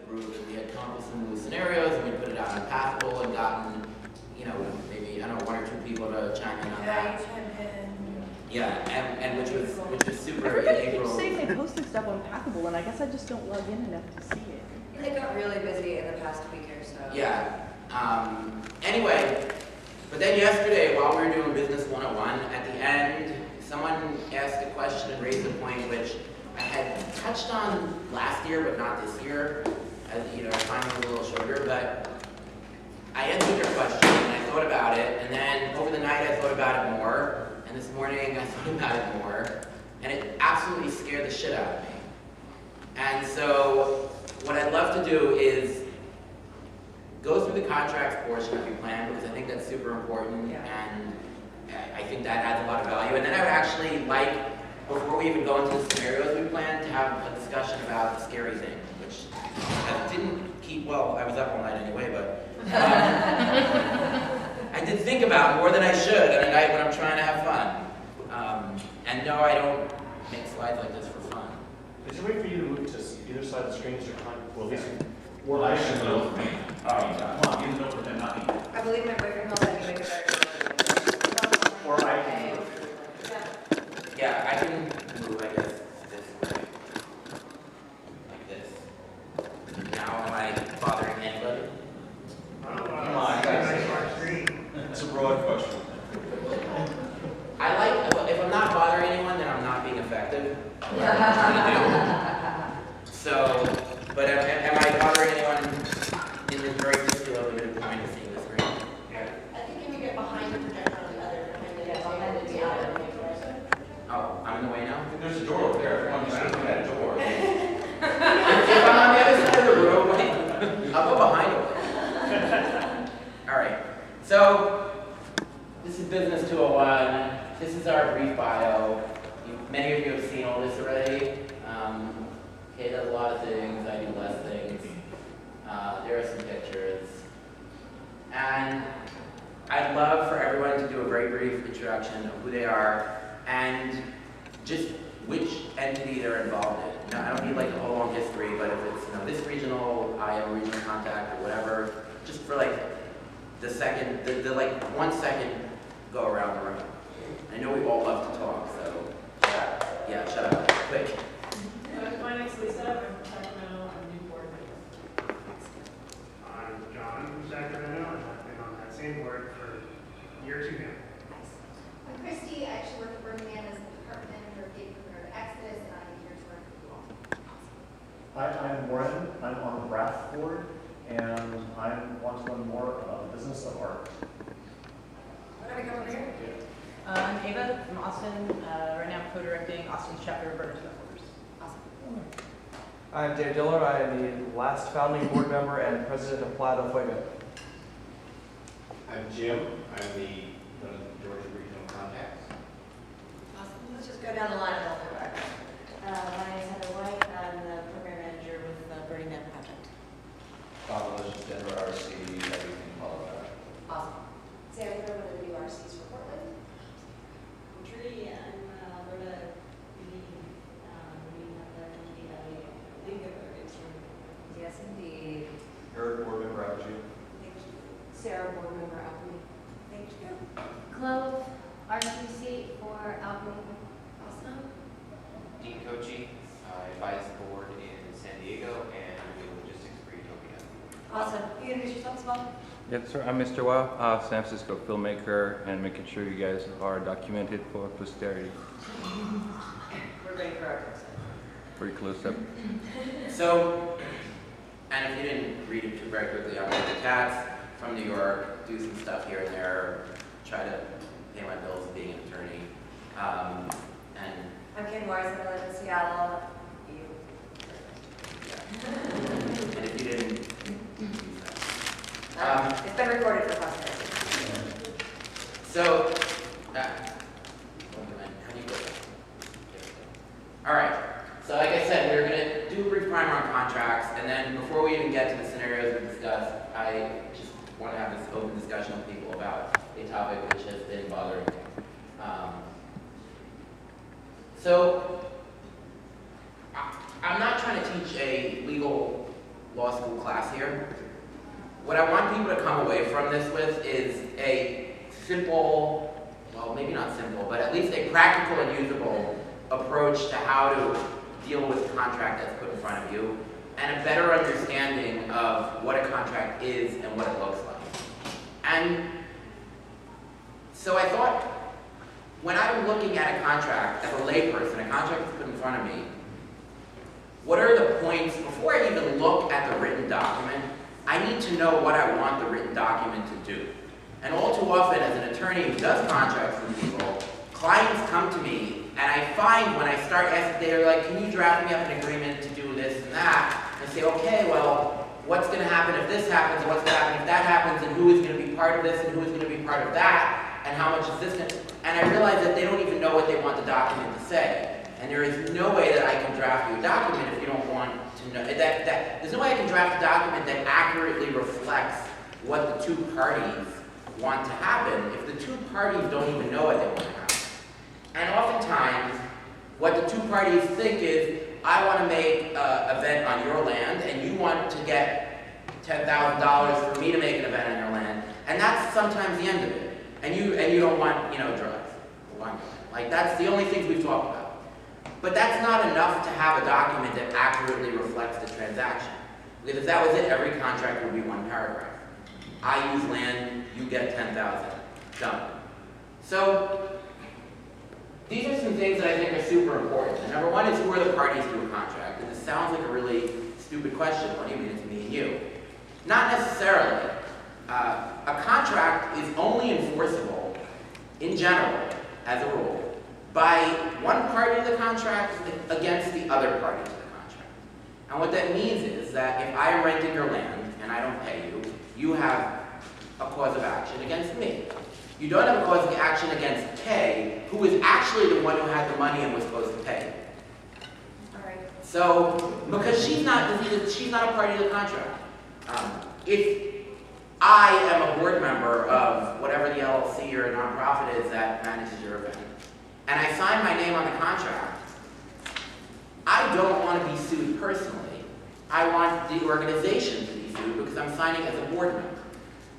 group, and we had come up with some new scenarios, and we put it out in Passable and gotten, maybe, I don't know, 1 or 2 people to chime in on that. Yeah, you chimed in. Yeah, and which was super I forget in to keep April. saying they posted stuff on Packable, and I guess I just don't log in enough to see it. They got really busy in the past week or so. Yeah. Anyway, but then yesterday, while we were doing Business 101, at the end, someone asked a question and raised a point which I had touched on last year, but not this year. As time was a little shorter, but I answered their question and I thought about it, and then over the night I thought about it more, and this morning I thought about it more, and it absolutely scared the shit out of me. And so what I'd love to do is go through the contracts portion of your plan, because I think that's super important, and I think that adds a lot of value. And then I would actually like, before we even go into the scenarios we plan, to have a discussion about the scary thing, which I didn't keep, well, I was up all night anyway, but I did think about more than I should at a night when I'm trying to have fun. And no, I don't make slides like this for fun. Is there a way for you to move to either side of the screen so well, at least Or I should know. come on, you know pretend not me. I believe my boyfriend held that you make a better. Or I can move. Yeah, I can move, I guess, this way. Like this. Now, am I bothering anybody? Come on, guys. That's a broad question. If I'm not bothering anyone, then I'm not being effective. What I'm trying to do. So, but am I bothering anyone in this very particular limited point of seeing the screen? I think if you get behind the projector on the other, behind the other. Oh, I'm in the way now? There's a door over there. If I'm just looking at a door. If I'm on the other side of the room, I'll go behind it. All right. So, this is Business 201. This is our brief bio. Many of you have seen all this already. Kay does a lot of things. I do less things. There are some pictures. And I'd love for everyone to do a very brief introduction of who they are and just which entity they're involved in. Now, I don't need like a whole long history, but if it's this regional, I am regional contact or whatever, just for like the second, the like 1 second go around the room. I know we all love to talk, so yeah, shut up, quick. My name's Lisa. I'm from Sacramento. I'm a new board member. I'm John from Sacramento, and I've been on that same board for a year or two now. I'm Christy. I actually work at Birmingham as the department manager of Gate Prepared Exodus, and I'm here to work with you all. Hi, I'm Warren. I'm on the BRAF board, and I want to learn more about the business of art. What are we coming over here? I'm Ava from Austin. Right now I'm co-directing Austin's chapter of Burgers Headquarters. Awesome. I'm Dave Diller. I am the last founding board member and president of Plata Fuego. I'm Jim. I'm the Georgia Regional Contacts. Awesome. Let's just go down the line and all the way. My name is Heather White. I'm the program manager with the Burning Man Project. Bob Delicious, Denver RC, everything Colorado. Awesome. Sarah, one of the new RCs for Portland. Tree and Alberta, we have the League of Burgers. Yes, indeed. Eric, board member, Apogee. Thank you. Sarah, board member, Alchemy. Thank you. Clove, RCC for Albany. Awesome. Dean Kochi, I advise the board in San Diego and do logistics for Utopia. Awesome. You introduce yourself as well? Yes, sir. I'm Mr. Wow, San Francisco filmmaker, and making sure you guys are documented for posterity. We're ready for our next. Pretty close up. So, and if you didn't read it too very quickly, I'm David Katz from New York, do some stuff here and there, try to pay my bills being an attorney. And I'm Kim Morris, and I live in Seattle. You. and if you didn't, It's been recorded for posterity. so, how do you go? All right. So like I said, we're going to do a brief primer on contracts, and then before we even get to the scenarios we discussed, I just want to have this open discussion with people about a topic which has been bothering me. So I'm not trying to teach a legal law school class here. What I want people to come away from this with is a simple, well, maybe not simple, but at least a practical and usable approach to how to deal with the contract that's put in front of you, and a better understanding of what a contract is and what it looks like. And so I thought, when I'm looking at a contract as a layperson, a contract that's put in front of me, what are the points, before I even look at the written document, I need to know what I want the written document to do. And all too often, as an attorney who does contracts with people, clients come to me, and I find when I start asking, they're like, can you draft me up an agreement to do this and that? And I say, okay, well, what's going to happen if this happens, and what's going to happen if that happens, and who is going to be part of this, and who is going to be part of that, and how much is this going to... And I realize that they don't even know what they want the document to say. And there is no way that I can draft you a document if you don't want to know... There's no way I can draft a document that accurately reflects what the two parties want to happen if the two parties don't even know what they want to happen. And oftentimes, what the two parties think is, I want to make an event on your land, and you want to get $10,000 for me to make an event on your land, and that's sometimes the end of it. And you don't want, drugs. Like, that's the only things we've talked about. But that's not enough to have a document that accurately reflects the transaction. Because if that was it, every contract would be one paragraph. I use land, you get 10,000. Done. So, these are some things that I think are super important. And number one is, who are the parties to a contract? And this sounds like a really stupid question. What do you mean it's me and you? Not necessarily. A contract is only enforceable, in general, as a rule, by one party to the contract against the other party to the contract. And what that means is that if I am renting your land and I don't pay you, you have a cause of action against me. You don't have a cause of action against Kay, who is actually the one who had the money and was supposed to pay. All right. So, because she's not a party to the contract. If I am a board member of whatever the LLC or a nonprofit is that manages your event, and I sign my name on the contract, I don't want to be sued personally. I want the organization to be sued because I'm signing as a board member.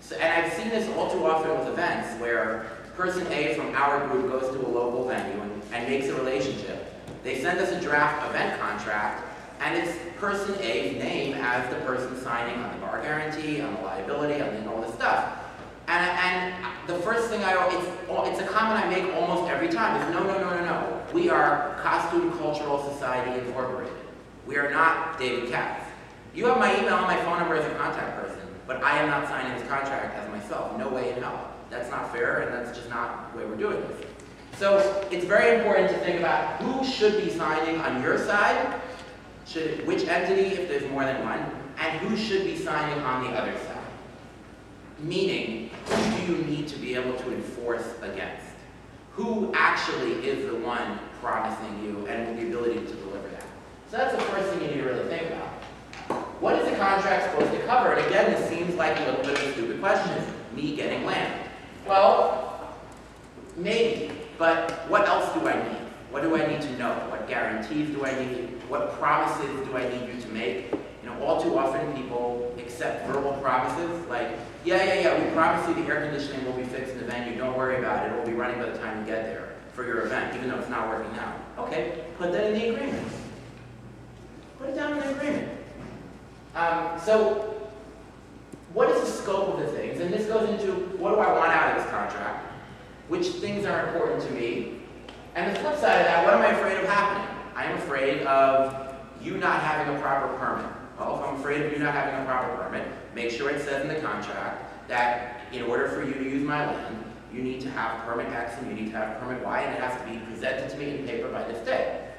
So, and I've seen this all too often with events where person A from our group goes to a local venue and makes a relationship. They send us a draft event contract, and it's person A's name as the person signing on the bar guarantee, on the liability, on all this stuff. And the first thing it's a comment I make almost every time is no. We are Costume Cultural Society Incorporated. We are not David Katz. You have my email and my phone number as a contact person, but I am not signing this contract as myself. No way in hell. That's not fair, and that's just not the way we're doing this. So it's very important to think about who should be signing on your side, which entity, if there's more than one, and who should be signing on the other side. Meaning, who do you need to be able to enforce against? Who actually is the one promising you and the ability to deliver that? So that's the first thing you need to really think about. What is the contract supposed to cover? And again, this seems like a little bit of a stupid question. Me getting land. Well, maybe, but what else do I need? What do I need to know? What guarantees do I need? What promises do I need you to make? All too often people accept verbal promises like, yeah, we promise you the air conditioning will be fixed in the venue. Don't worry about it. It will be running by the time you get there for your event, even though it's not working out. Okay, put that in the agreement. Put it down in the agreement. So, what is the scope of the things? And this goes into, what do I want out of this contract? Which things are important to me? And the flip side of that, what am I afraid of happening? I am afraid of you not having a proper permit. Well, if I'm afraid of you not having a proper permit, make sure it says in the contract that in order for you to use my land, you need to have permit X and you need to have permit Y, and it has to be presented to me in paper by this day.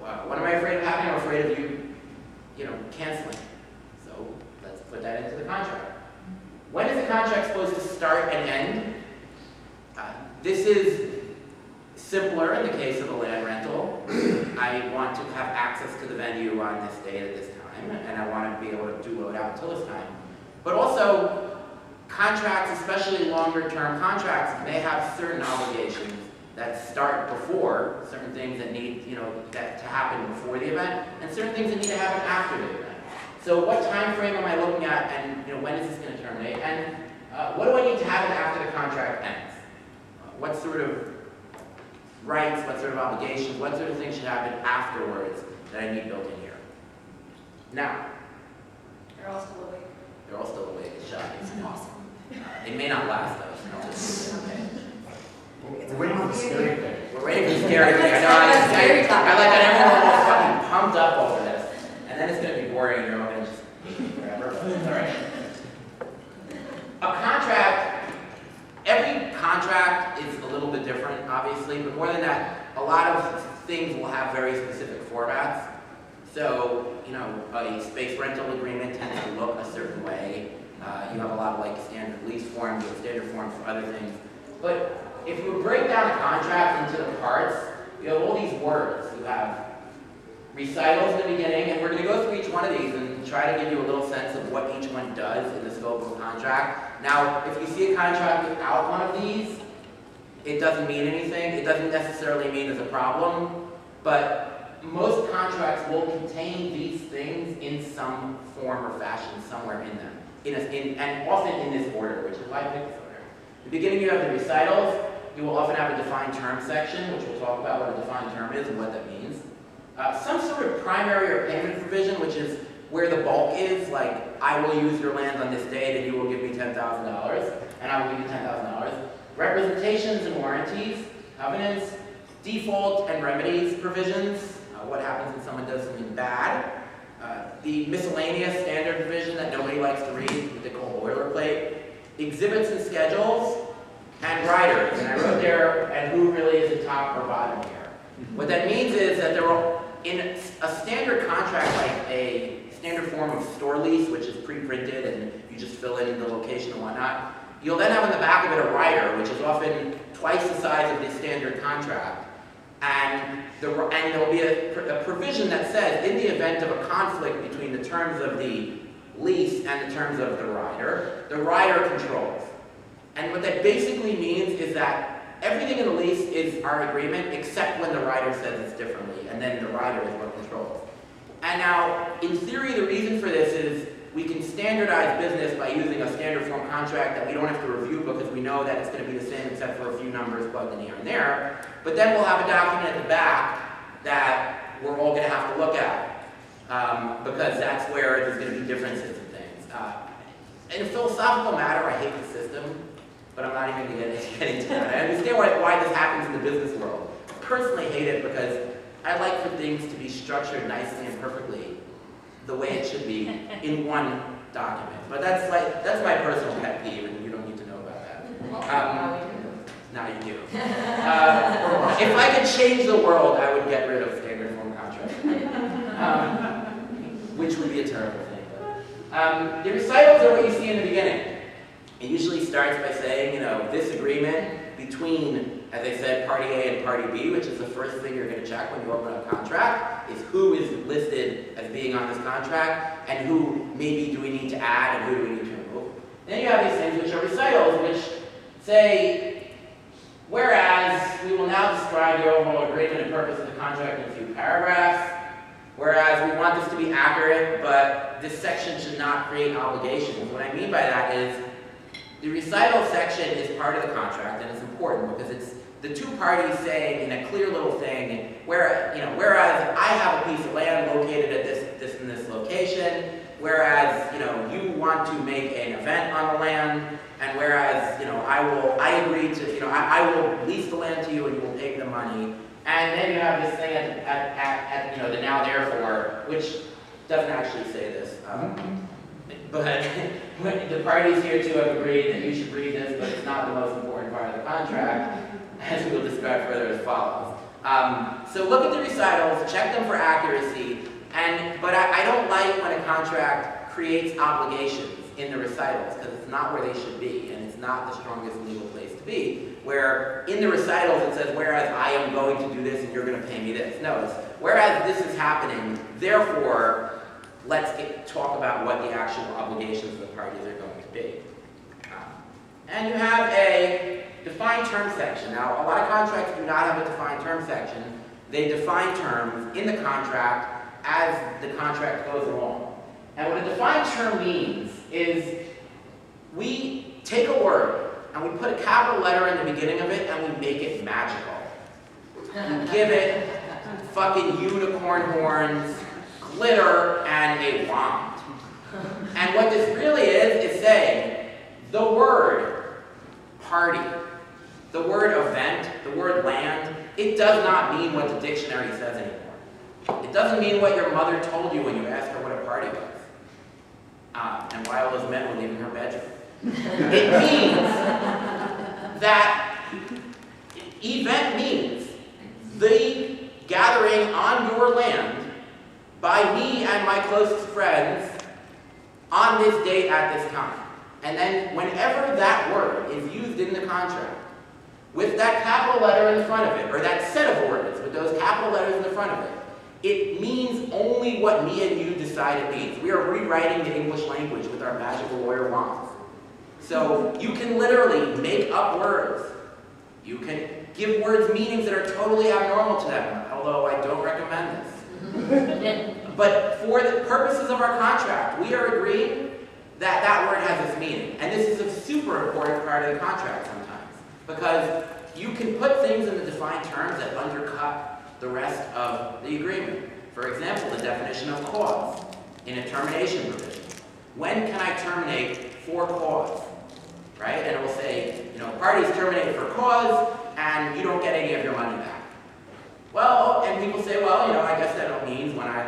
What am I afraid of happening? I'm afraid of you, canceling. So let's put that into the contract. When is the contract supposed to start and end? This is simpler in the case of a land rental. I want to have access to the venue on this date at this time, and I want to be able to do load out until this time. But also, contracts, especially longer-term contracts, may have certain obligations that start before, certain things that need, that to happen before the event, and certain things that need to happen after the event. So what time frame am I looking at, and when is this going to terminate? And what do I need to happen after the contract ends? What sort of rights, what sort of obligations, what sort of things should happen afterwards that I need built in here? Now, They're all still awake. they're all still awake. It's shocking. Awesome. They may not last though. Okay. We're waiting for the scary thing. We're waiting for the scary thing. I know. I like that everyone was fucking pumped up over this, and then it's going to be boring. You're all going to just whatever. But it's all right. A contract. Every contract is a little bit different, obviously, but more than that, a lot of things will have very specific formats. So, a space rental agreement tends to look a certain way. You have a lot of like standard lease forms, you have standard forms for other things. But if you break down a contract into the parts, you have all these words. You have recitals in the beginning, and we're going to go through each one of these and try to give you a little sense of what each one does in the scope of a contract. Now, if you see a contract without one of these, it doesn't mean anything. It doesn't necessarily mean there's a problem, but most contracts will contain these things in some form or fashion somewhere in them, and often in this order, which is why I picked this order. At the beginning, you have the recitals. You will often have a defined term section, which we'll talk about what a defined term is and what that means. Some sort of primary or payment provision, which is where the bulk is, like, I will use your land on this date and you will give me $10,000, and I will give you $10,000. Representations and warranties, covenants, default and remedies provisions, what happens when someone does something bad, the miscellaneous standard provision that nobody likes to read, what they call boilerplate, exhibits and schedules, and riders. And I wrote there, and who really is the top or bottom here. What that means is that there are, in a standard contract, like a standard form of store lease, which is pre-printed and you just fill in the location and whatnot, you'll then have in the back of it a rider, which is often twice the size of the standard contract. And there will be a provision that says, in the event of a conflict between the terms of the lease and the terms of the rider controls. And what that basically means is that everything in the lease is our agreement, except when the rider says it's differently, and then the rider is what controls. And now, in theory, the reason for this is we can standardize business by using a standard form contract that we don't have to review because we know that it's going to be the same except for a few numbers plugged in here and there. But then we'll have a document at the back that we're all going to have to look at because that's where there's going to be differences in things. In a philosophical matter, I hate the system, but I'm not even going to get into that. I understand why this happens in the business world. I personally hate it because I like for things to be structured nicely and perfectly the way it should be in one document. But that's my personal pet peeve, and you don't need to know about that. Now you do. If I could change the world, I would get rid of standard form contracts, which would be a terrible thing. But, the recitals are what you see in the beginning. It usually starts by saying, this agreement between, as I said, party A and party B, which is the first thing you're going to check when you open a contract, is who is listed as being on this contract, and who maybe do we need to add, and who do we need to remove. Then you have these things which are recitals, which say, whereas we will now describe the overall agreement and purpose of the contract in a few paragraphs, whereas we want this to be accurate, but this section should not create obligations. What I mean by that is, the recital section is part of the contract, and it's important because it's the two parties saying in a clear little thing, whereas I have a piece of land located at this and this location, whereas you want to make an event on the land, and whereas I agree to I will lease the land to you and you will pay me the money, and then you have this thing at the now therefore, which doesn't actually say this. But the parties here too have agreed that you should read this, but it's not the most important part of the contract, as we will describe further as follows. So look at the recitals, check them for accuracy, but I don't like when a contract creates obligations in the recitals, because it's not where they should be, and it's not the strongest legal place to be, where in the recitals it says, whereas I am going to do this and you're going to pay me this. No, it's whereas this is happening, therefore, let's talk about what the actual obligations of the parties are going to be. And you have a defined term section. Now, a lot of contracts do not have a defined term section. They define terms in the contract as the contract goes along. And what a defined term means is we take a word and we put a capital letter in the beginning of it and we make it magical. We give it fucking unicorn horns, glitter, and a wand. And what this really is saying the word party, the word event, the word land, it does not mean what the dictionary says anymore. It doesn't mean what your mother told you when you asked her what a party was. And why all those men were leaving her bedroom. It means that event means the gathering on your land by me and my closest friends on this date at this time. And then whenever that word is used in the contract, with that capital letter in the front of it, or that set of words with those capital letters in the front of it, it means only what me and you decide it means. We are rewriting the English language with our magical lawyer wands. So you can literally make up words. You can give words meanings that are totally abnormal to them, although I don't recommend this. But for the purposes of our contract, we are agreeing that that word has its meaning. And this is a super important part of the contract sometimes, because you can put things in the defined terms that undercut the rest of the agreement. For example, the definition of cause in a termination provision. When can I terminate for cause? Right? And it will say, parties terminated for cause, and you don't get any of your money back. Well, and people say, well, I guess that means when I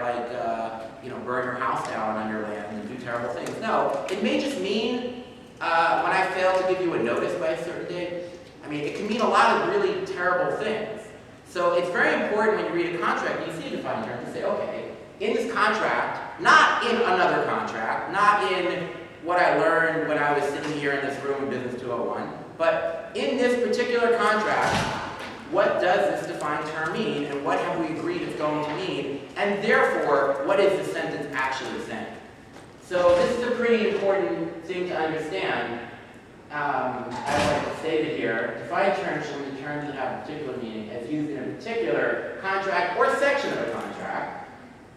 burn your house down on your land and do terrible things. No, it may just mean when I fail to give you a notice by a certain date. I mean, it can mean a lot of really terrible things. So it's very important when you read a contract, you see a defined term, to say, okay, in this contract, not in another contract, not in what I learned when I was sitting here in this room in Business 201, but in this particular contract, what does this defined term mean, and what have we agreed it's going to mean, and therefore, what is the sentence actually saying? So this is a pretty important thing to understand. As I stated here, defined terms shall be terms that have a particular meaning as used in a particular contract or section of a contract,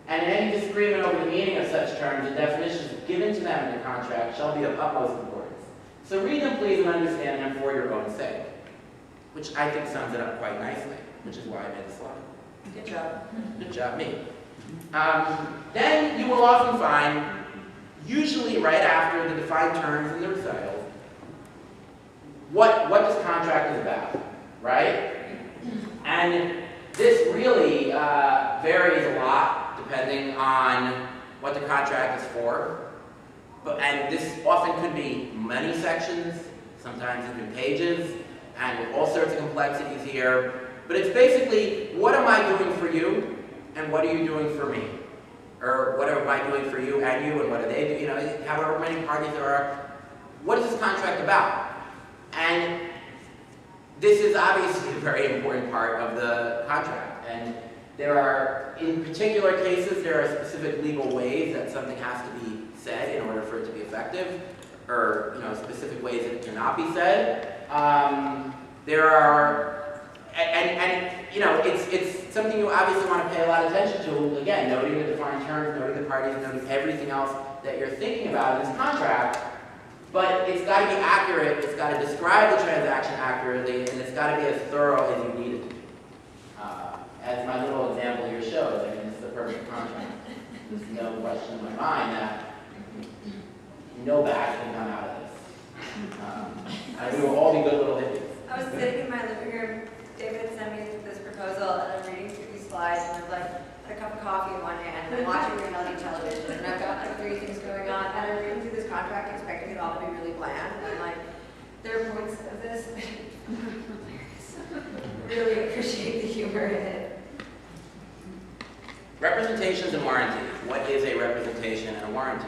and in any disagreement over the meaning of such terms, the definitions given to them in the contract shall be of utmost importance. So read them, please, and understand them for your own sake, which I think sums it up quite nicely, which is why I made the slide. Good job. Good job, me. Then you will often find, usually right after the defined terms in the recital, what this contract is about, right? And this really varies a lot depending on what the contract is for. And this often could be many sections, sometimes even pages, and with all sorts of complexities here. But it's basically, what am I doing for you, and what are you doing for me? Or what am I doing for you and you, and what are they doing? However many parties there are. What is this contract about? And this is obviously a very important part of the contract. And there are, in particular cases, there are specific legal ways that something has to be said in order for it to be effective, or specific ways that it cannot be said. There are, it's something you obviously want to pay a lot of attention to. Again, noting the defined terms, noting the parties, noting everything else that you're thinking about in this contract. But it's got to be accurate, it's got to describe the transaction accurately, and it's got to be as thorough as you need it to be. As my little example here shows, it's the perfect contract. There's no question in my mind that no bad can come out of this. And we will all be good little hippies. I was sitting in my living room, David sent me this proposal, and I'm reading through these slides, and I'm had a cup of coffee in one hand, and I'm watching reality television, and I've got 3 things going on, and I'm reading through this contract expecting it all to be really bland, and I'm there are points of this that are hilarious. Really appreciate the humor in it. Representations and warranties. What is a representation and a warranty?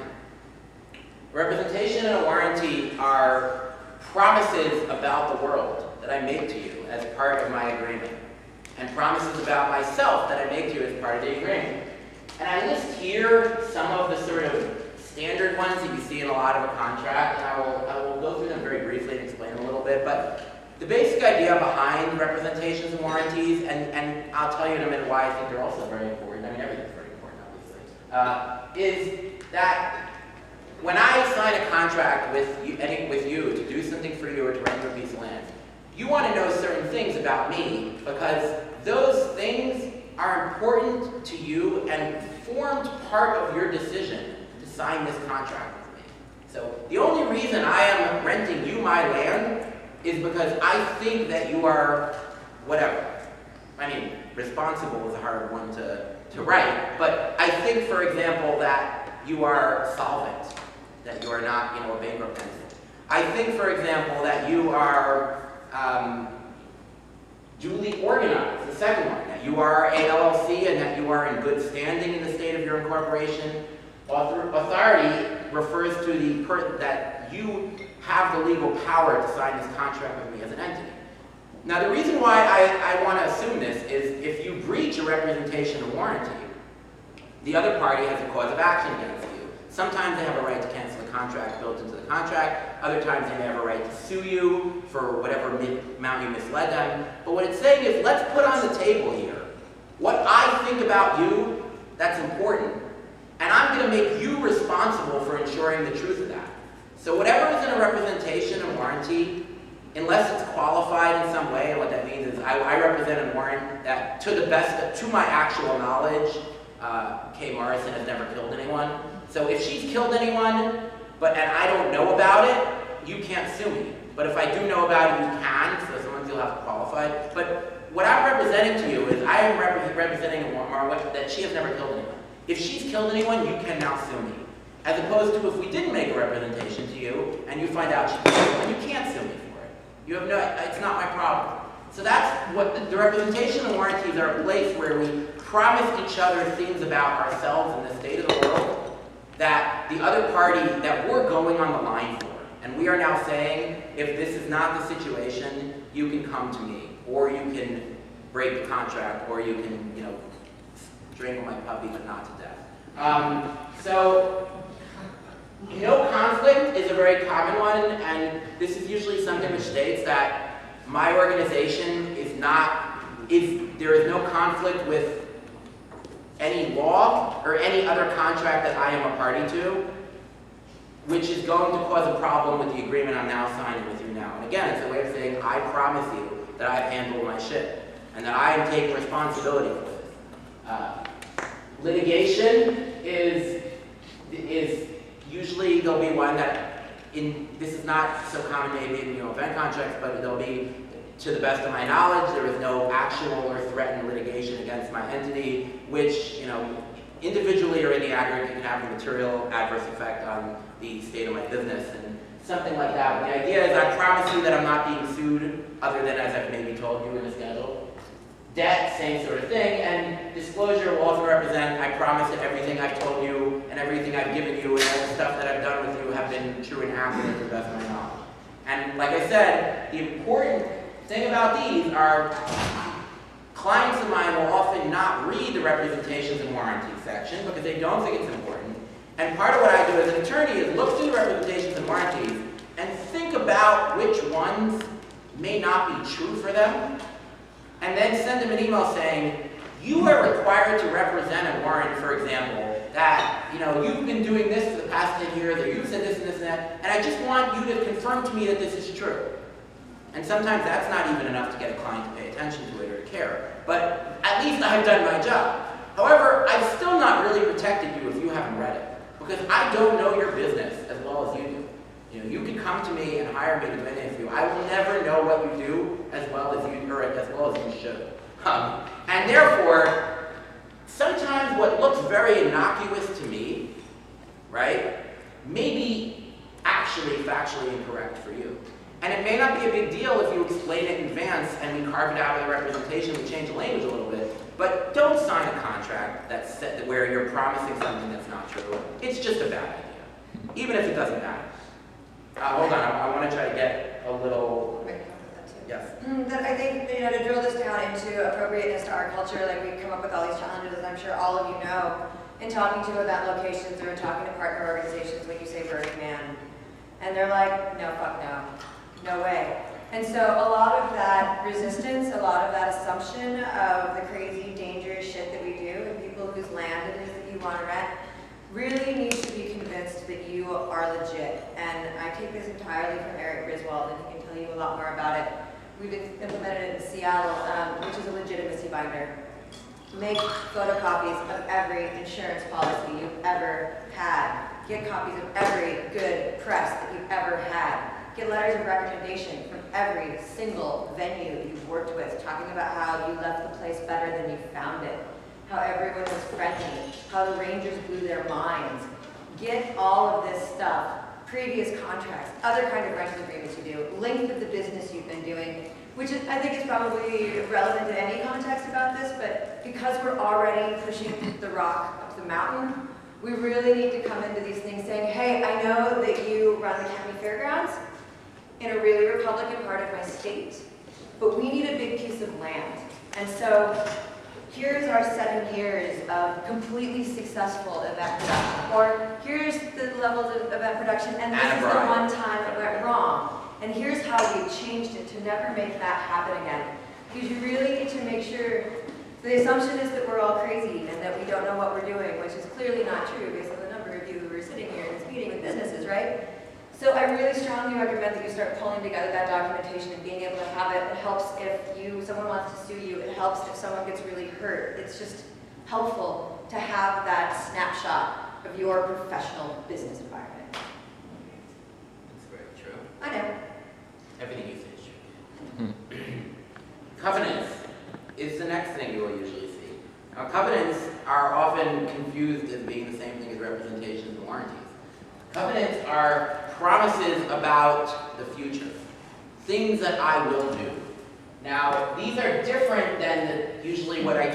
Representation and a warranty are promises about the world that I make to you as part of my agreement, and promises about myself that I make to you as part of the agreement. And I list here some of the sort of standard ones that you see in a lot of a contract, and I will go through them very briefly and explain a little bit, but the basic idea behind representations and warranties, and I'll tell you in a minute why I think they're also very important, I mean everything's very important obviously, is that when I sign a contract with you to do something for you or to rent you a piece of land, you want to know certain things about me because those things are important to you and formed part of your decision to sign this contract with me. So the only reason I am renting you my land is because I think that you are whatever. I mean, responsible is a hard one to write, but I think, for example, that you are solvent, that you are not, a bankrupt entity. I think, for example, that you are duly organized, the second one, that you are a LLC and that you are in good standing in the state of your incorporation. Authority refers to that you have the legal power to sign this contract with me as an entity. Now, the reason why I want to assume this is if you breach a representation or warranty, the other party has a cause of action against you. Sometimes they have a right to cancel the contract built into the contract. Other times they may have a right to sue you for whatever amount you misled them. But what it's saying is, let's put on the table here what I think about you that's important, and I'm going to make you responsible for ensuring the truth of that. So whatever is in a representation or warranty, unless it's qualified in some way, and what that means is I represent a warrant that, to my actual knowledge, Kay Morrison has never killed anyone. So if she's killed anyone, and I don't know about it, you can't sue me. But if I do know about it, you can, so someone will have to qualify. But what I'm representing to you is I am representing a warrant that she has never killed anyone. If she's killed anyone, you can now sue me. As opposed to if we didn't make a representation to you, and you find out she killed anyone, you can't sue me for it. You have it's not my problem. So that's what the representation and warranties are a place where we promise each other things about ourselves and the state of the world that the other party, that we're going on the line for. And we are now saying, if this is not the situation, you can come to me, or you can break the contract, or you can, strangle my puppy, but not to death. So, no conflict is a very common one, and this is usually something which states that my organization there is no conflict with any law or any other contract that I am a party to, which is going to cause a problem with the agreement I'm now signing with you now. And again, it's a way of saying, I promise you that I've handled my shit, and that I am taking responsibility for this. Litigation is usually there'll be one that, this is not so common maybe in event contracts, but there'll be, to the best of my knowledge, there is no actual or threatened litigation against my entity, which, individually or in the aggregate can have a material adverse effect on the state of my business and something like that. But the idea is I promise you that I'm not being sued, other than as I've maybe told you in the schedule. Debt, same sort of thing, and disclosure will also represent, I promise that everything I've told you and everything I've given you and all the stuff that I've done with you have been true and accurate to the best of my knowledge. And like I said, the important thing about these are clients of mine will often not read the representations and warranties section because they don't think it's important. And part of what I do as an attorney is look through the representations and warranties and think about which ones may not be true for them, and then send them an email saying, you are required to represent a warrant, for example, that you've been doing this for the past 10 years, or you've said this and this and that, and I just want you to confirm to me that this is true. And sometimes that's not even enough to get a client to pay attention to it or to care. But at least I've done my job. However, I've still not really protected you if you haven't read it, because I don't know your business as well as you do. You can come to me and hire me to do anything for you. I will never know what you do as well as you should. And therefore, sometimes what looks very innocuous to me, right, may be actually factually incorrect for you. And it may not be a big deal if you explain it in advance and we carve it out of the representation, we change the language a little bit. But don't sign a contract where you're promising something that's not true. It's just a bad idea, even if it doesn't matter. Hold on, I want to try to get a little... Yes. That I think, to drill this down into appropriateness to our culture, like we come up with all these challenges, and I'm sure all of you know, in talking to event locations or in talking to partner organizations when you say Burning Man, and they're like, no, fuck no, no way. And so a lot of that resistance, a lot of that assumption of the crazy, dangerous shit that we do, and people whose land it is that you want to rent, really needs to be convinced that you are legit. And I take this entirely from Eric Griswold, and he can tell you a lot more about it. We've implemented it in Seattle, which is a legitimacy binder. Make photocopies of every insurance policy you've ever had. Get copies of every good press that you've ever had. Get letters of recommendation from every single venue you've worked with, talking about how you left the place better than you found it, how everyone was friendly, how the Rangers blew their minds. Get all of this stuff, previous contracts, other kind of rental agreements you do, length of the business you've been doing, which is, I think is probably relevant to any context about this, but because we're already pushing the rock up the mountain, we really need to come into these things saying, hey, I know that you run the county fairgrounds in a really Republican part of my state, but we need a big piece of land. And so here's our 7 years of completely successful event production, or here's the levels of event production, and this is the one time it went wrong. And here's how we changed it to never make that happen again. Because you really need to make sure, the assumption is that we're all crazy and that we don't know what we're doing, which is clearly not true based on the number of you who are sitting here in this meeting with businesses, right? So I really strongly recommend that you start pulling together that documentation and being able to have it. It helps if someone wants to sue you. It helps if someone gets really hurt. It's just helpful to have that snapshot of your professional business environment. That's very true. I know. Everything you say is true. Covenants is the next thing you will usually see. Now, covenants are often confused as being the same thing as representations and warranties. Covenants are promises about the future, things that I will do. Now, these are different than usually what I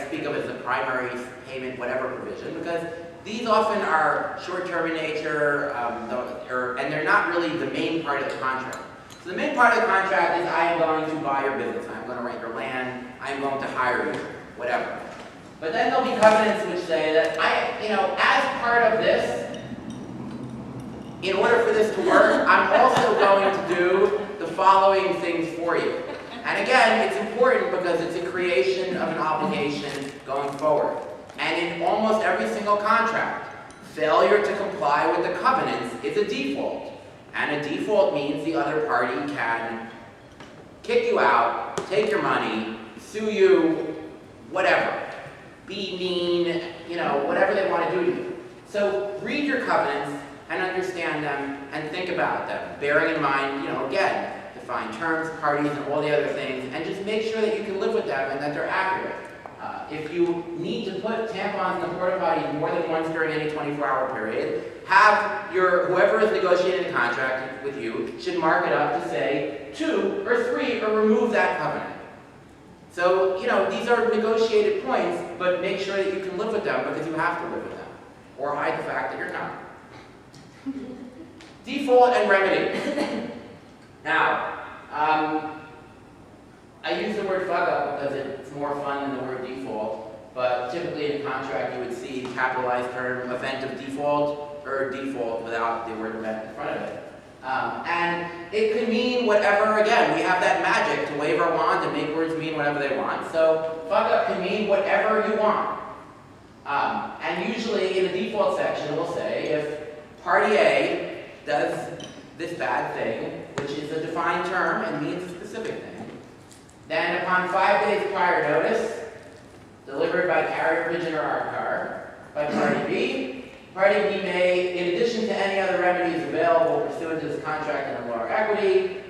speak of as the primary payment, whatever provision, because these often are short-term in nature, and they're not really the main part of the contract. So the main part of the contract is I am going to buy your business, I am going to rent your land, I am going to hire you, whatever. But then there'll be covenants which say that as part of this, in order for this to work, I'm also going to do the following things for you. And again, it's important because it's a creation of an obligation going forward. And in almost every single contract, failure to comply with the covenants is a default. And a default means the other party can kick you out, take your money, sue you, whatever. Be mean, whatever they want to do to you. So read your covenants and understand them and think about them, bearing in mind, again, define terms, parties, and all the other things, and just make sure that you can live with them and that they're accurate. If you need to put tampons in the porta potties more than once during any 24-hour period, have whoever is negotiating the contract with you should mark it up to say 2 or 3 or remove that covenant. So, these are negotiated points, but make sure that you can live with them because you have to live with them, or hide the fact that you're not. Default and remedy. Now, I use the word fuck up because it's more fun than the word default, but typically in a contract you would see capitalized term event of default or default without the word event in front of it. And it could mean whatever, again, we have that magic to wave our wand and make words mean whatever they want. So fuck up can mean whatever you want. And usually in the default section it will say if party A does this bad thing, which is a defined term and means a specific thing, then upon 5 days prior notice, delivered by carrier pigeon or our car, by party B may, in addition to any other remedies available pursuant to this contract and law or equity,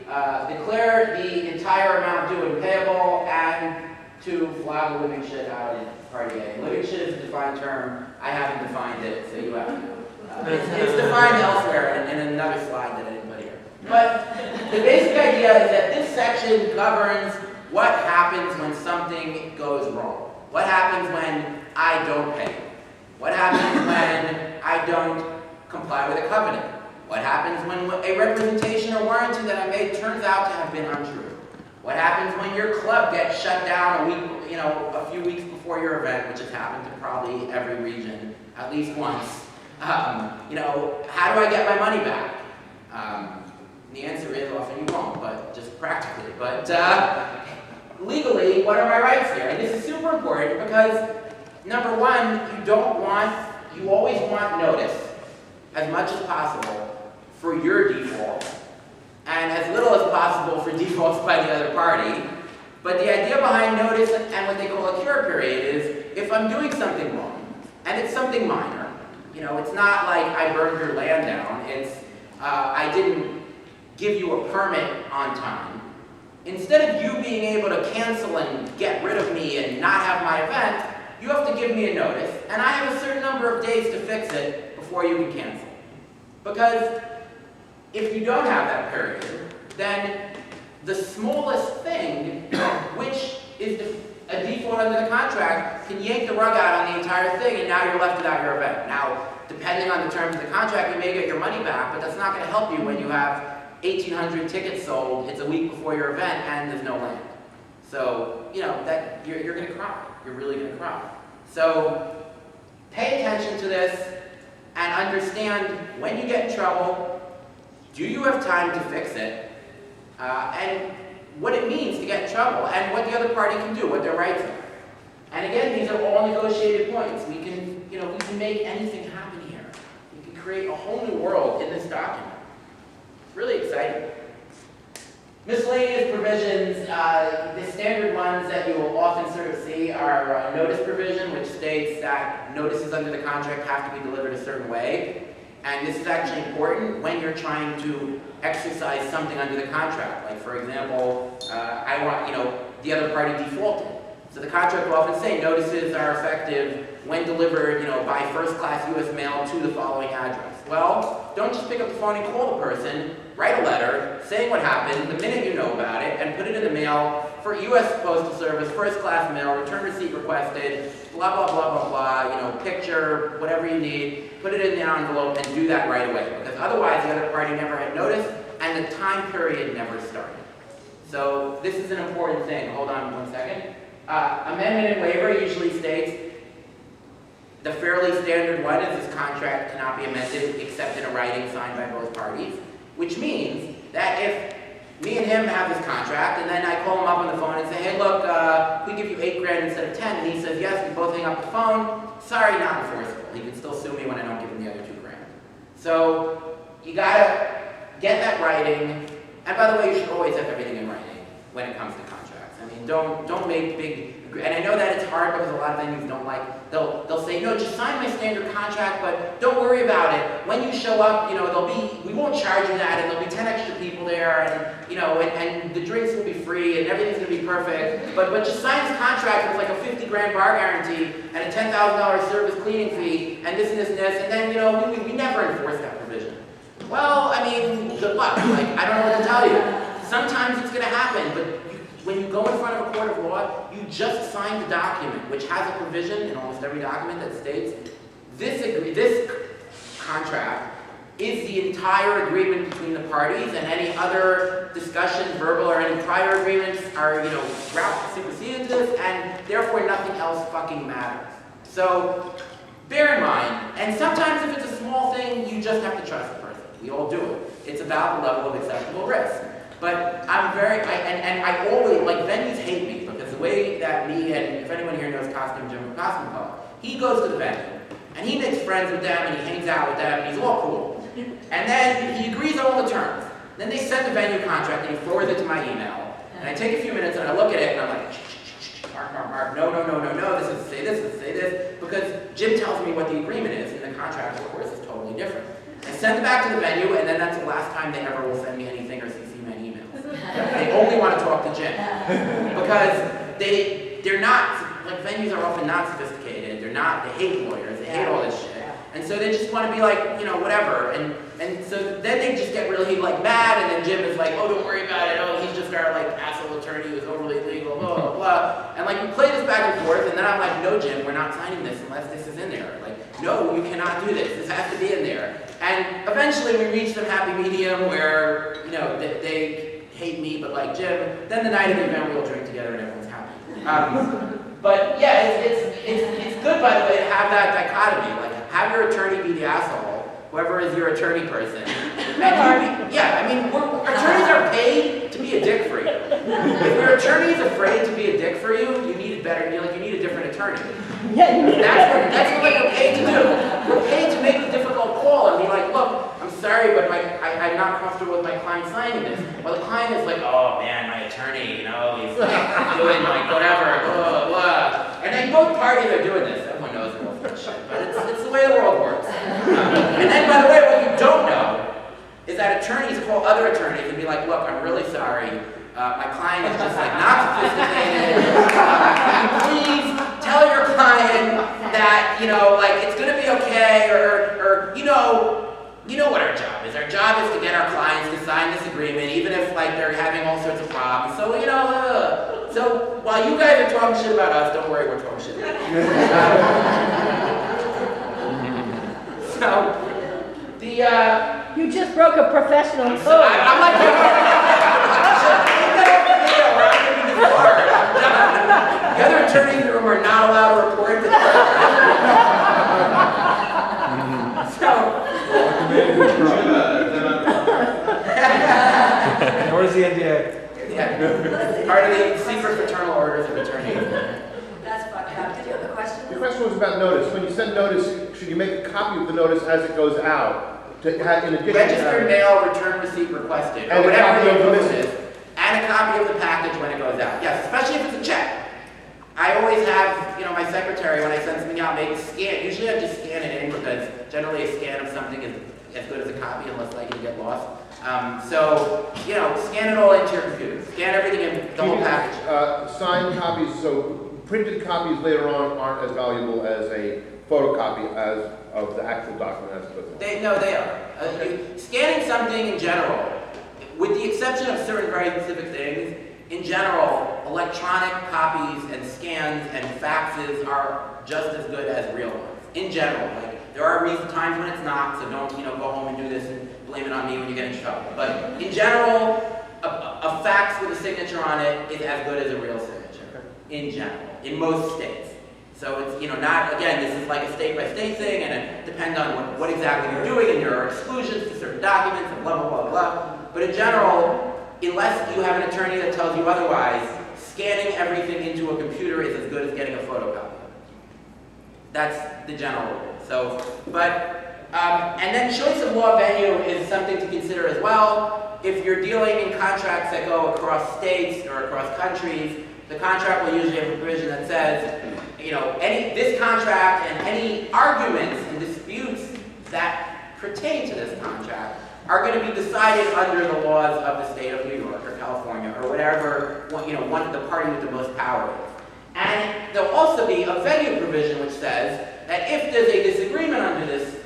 declare the entire amount due and payable and to flog a living shit out in party A. Living shit is a defined term. I haven't defined it, so you have to. It's defined elsewhere in another slide that I didn't put here. But the basic idea is that this section governs what happens when something goes wrong. What happens when I don't pay? What happens when I don't comply with a covenant? What happens when a representation or warranty that I made turns out to have been untrue? What happens when your club gets shut down a few weeks before your event, which has happened to probably every region at least once? How do I get my money back? The answer is often you won't, but just practically. But legally, what are my rights here? And this is super important because, number one, you don't want you always want notice as much as possible for your default, and as little as possible for defaults by the other party. But the idea behind notice and what they call a cure period is, if I'm doing something wrong, and it's something minor, you know, it's not like I burned your land down, it's I didn't give you a permit on time. Instead of you being able to cancel and get rid of me and not have my event, you have to give me a notice, and I have a certain number of days to fix it before you can cancel. Because if you don't have that period, then the smallest thing, which is a default under the contract, can yank the rug out on the entire thing, and now you're left without your event. Now, depending on the terms of the contract, you may get your money back, but that's not going to help you when you have 1,800 tickets sold, it's a week before your event, and there's no land. So, you know, that you're going to cry. You're really going to cry. So, pay attention to this, and understand when you get in trouble, do you have time to fix it, and what it means to get in trouble, and what the other party can do, what their rights are. And again, these are all negotiated points. We can, you know, we can make anything happen here. We can create a whole new world in this document. It's really exciting. Miscellaneous provisions, the standard ones that you will often sort of see are notice provision, which states that notices under the contract have to be delivered a certain way. And this is actually important when you're trying to exercise something under the contract. Like, for example, I want, you know, the other party defaulted. So the contract will often say notices are effective when delivered, you know, by first-class U.S. mail to the following address. Well, don't just pick up the phone and call the person. Write a letter saying what happened the minute you know about it, and put it in the mail for U.S. Postal Service, first-class mail, return receipt requested, blah, blah, blah, blah, blah, you know, picture, whatever you need, put it in the envelope, and do that right away. Because otherwise, the other party never had notice, and the time period never started. So this is an important thing. Hold on one second. Amendment and waiver usually states the fairly standard one is this contract cannot be amended except in a writing signed by both parties, which means that if me and him have this contract, and then I call him up on the phone and say, hey, look, we give you $8,000 instead of 10, and he says, yes, we both hang up the phone, sorry, not enforceable. He can still sue me when I don't give him the other $2,000. So you gotta get that writing, and by the way, you should always have everything in writing when it comes to contracts. I mean, don't make big, and I know that it's hard because a lot of venues don't like, they'll say, no, just sign my standard contract, but don't worry about it. When you show up, you know, we won't charge you that, and there'll be 10 extra people there, and, you know, and the drinks will be free, and everything's gonna be perfect, but just sign this contract with like a $50,000 bar guarantee, and a $10,000 service cleaning fee, and this and this and this, and then, you know, we never enforce that provision. Well, I mean, good luck. Like, I don't know what to tell you. Sometimes it's gonna happen, but when you go in front of a court of law, you just sign the document, which has a provision in almost every document that states this contract is the entire agreement between the parties, and any other discussion, verbal or any prior agreements are, you know, superseded this, and therefore nothing else fucking matters. So bear in mind, and sometimes if it's a small thing, you just have to trust the person. We all do it. It's about the level of acceptable risk. But I'm I always, like, venues hate me because the way that me, and if anyone here knows Costume Jim from Costume Club, he goes to the venue, and he makes friends with them, and he hangs out with them, and he's all cool. And then he agrees on all the terms. Then they send the venue contract, and he forwards it to my email. And I take a few minutes, and I look at it, and I'm like, mark, no, this is to say this, this is to say this, because Jim tells me what the agreement is, and the contract, of course, is totally different. I send it back to the venue, and then that's the last time they ever will send me anything or CC me an email. They only want to talk to Jim. Because they're not, like, venues are often not sophisticated, they hate lawyers, they hate all this shit. And so they just want to be like, you know, whatever. And so then they just get really, like, mad, and then Jim is like, oh, don't worry about it, oh, he's just our, like, asshole attorney who's overly legal, blah, blah, blah. And, like, we play this back and forth, and then I'm like, no, Jim, we're not signing this unless this is in there. Like, no, you cannot do this, this has to be in there. And eventually we reach some happy medium where, you know, they hate me but like Jim. Then the night of the event we all drink together and everyone's happy. But yeah, it's good, by the way, to have that dichotomy. Like, have your attorney be the asshole, whoever is your attorney person. And yeah, I mean, attorneys are paid to be a dick for you. If your attorney is afraid to be a dick for you, you need a different attorney. Yeah, that's what you're paid to do. sorry, but I'm not comfortable with my client signing this. Well, the client is like, oh man, my attorney, you know, he's like doing like whatever, blah, blah. And then both parties are doing this. Everyone knows they're both shit, but it's the way the world works. And then, by the way, what you don't know is that attorneys call other attorneys and be like, look, I'm really sorry. My client is just like not sophisticated. Please tell your client that, you know, like it's gonna be okay, or you know what our job is. Our job is to get our clients to sign this agreement, even if like they're having all sorts of problems. So, you know, so while you guys are talking shit about us, don't worry, we're talking shit about you. So, You just broke a professional code. I'm like, the other attorneys in the room are not allowed to report this. Where's the NDA? Yeah, part of the secret fraternal orders of attorneys. That's fucked up. Did you have a question? The question was about notice. When you send notice, should you make a copy of the notice as it goes out? To have, in addition Registered to mail, return receipt requested, or and a whatever copy the of the equivalent is, and a copy of the package when it goes out. Yes, especially if it's a check. I always have, you know, my secretary, when I send something out, make a scan. Usually I just scan it in because generally a scan of something is as good as a copy unless likely to get lost. So, you know, scan it all into your computer. Scan everything in, the whole package. Signed copies, so printed copies later on aren't as valuable as a photocopy as of the actual document as it goes on. They are. Scanning something in general, with the exception of certain very specific things, in general, electronic copies and scans and faxes are just as good as real ones. In general, like there are times when it's not, so don't go home and do this and blame it on me when you get in trouble. But in general, a fax with a signature on it is as good as a real signature. In general, in most states. So it's not, again, this is like a state-by-state thing, and it depends on what exactly you're doing, and there are exclusions to certain documents, and blah, blah, blah, blah. But in general, unless you have an attorney that tells you otherwise, scanning everything into a computer is as good as getting a photocopy. That's the general rule. So, and then choice of law venue is something to consider as well. If you're dealing in contracts that go across states or across countries, the contract will usually have a provision that says, this contract and any arguments and disputes that pertain to this contract are going to be decided under the laws of the state of New York or California or whatever, the party with the most power is. And there'll also be a venue provision which says that if there's a disagreement under this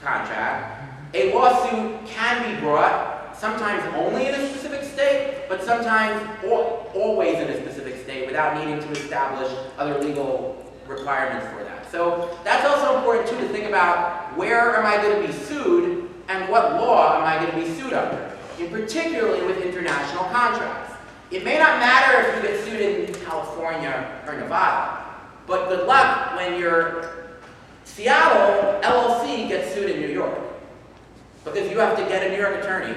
contract, a lawsuit can be brought, sometimes only in a specific state, but sometimes always in a specific state without needing to establish other legal requirements for that. So that's also important too, to think about where am I going to be sued and what law am I going to be sued under, in particularly with international contracts. It may not matter if you get sued in California or Nevada, but good luck when your Seattle LLC gets sued in New York, because you have to get a New York attorney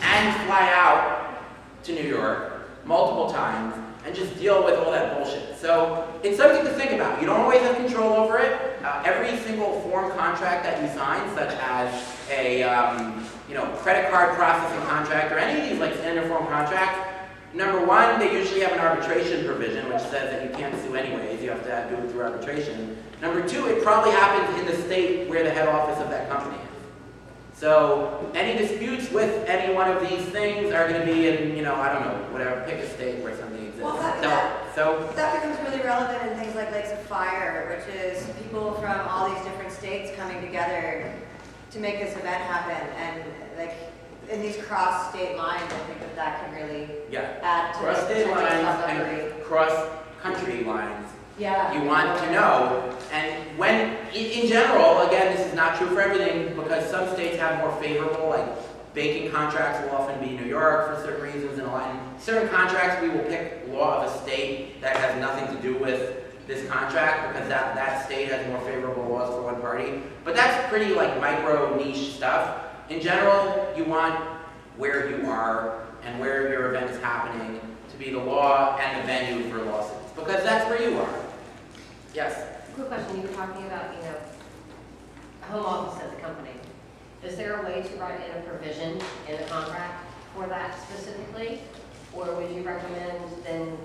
and fly out to New York multiple times and just deal with all that bullshit. So it's something to think about. You don't always have control over it. Every single form contract that you sign, such as a credit card processing contract or any of these like standard form contracts, number one, they usually have an arbitration provision which says that you can't sue anyways. You have to do it through arbitration. Number two, it probably happens in the state where the head office of that company is. So any disputes with any one of these things are going to be in, I don't know, whatever, pick a state where something exists. Well, that becomes really relevant in things like Lakes of Fire, which is people from all these different states coming together to make this event happen. And like in these cross-state lines, I think that can really add to cross-state lines and cross-country lines. Yeah. You want to know, and when, in general, again, this is not true for everything, because some states have more favorable, like banking contracts will often be New York for certain reasons, and certain contracts we will pick law of a state that has nothing to do with this contract, because that state has more favorable laws for one party. But that's pretty like micro niche stuff. In general, you want where you are and where your event is happening to be the law and the venue for lawsuits, because that's where you are. Yes? Quick question, you were talking about, home office at the company. Is there a way to write in a provision in the contract for that specifically? Or would you recommend then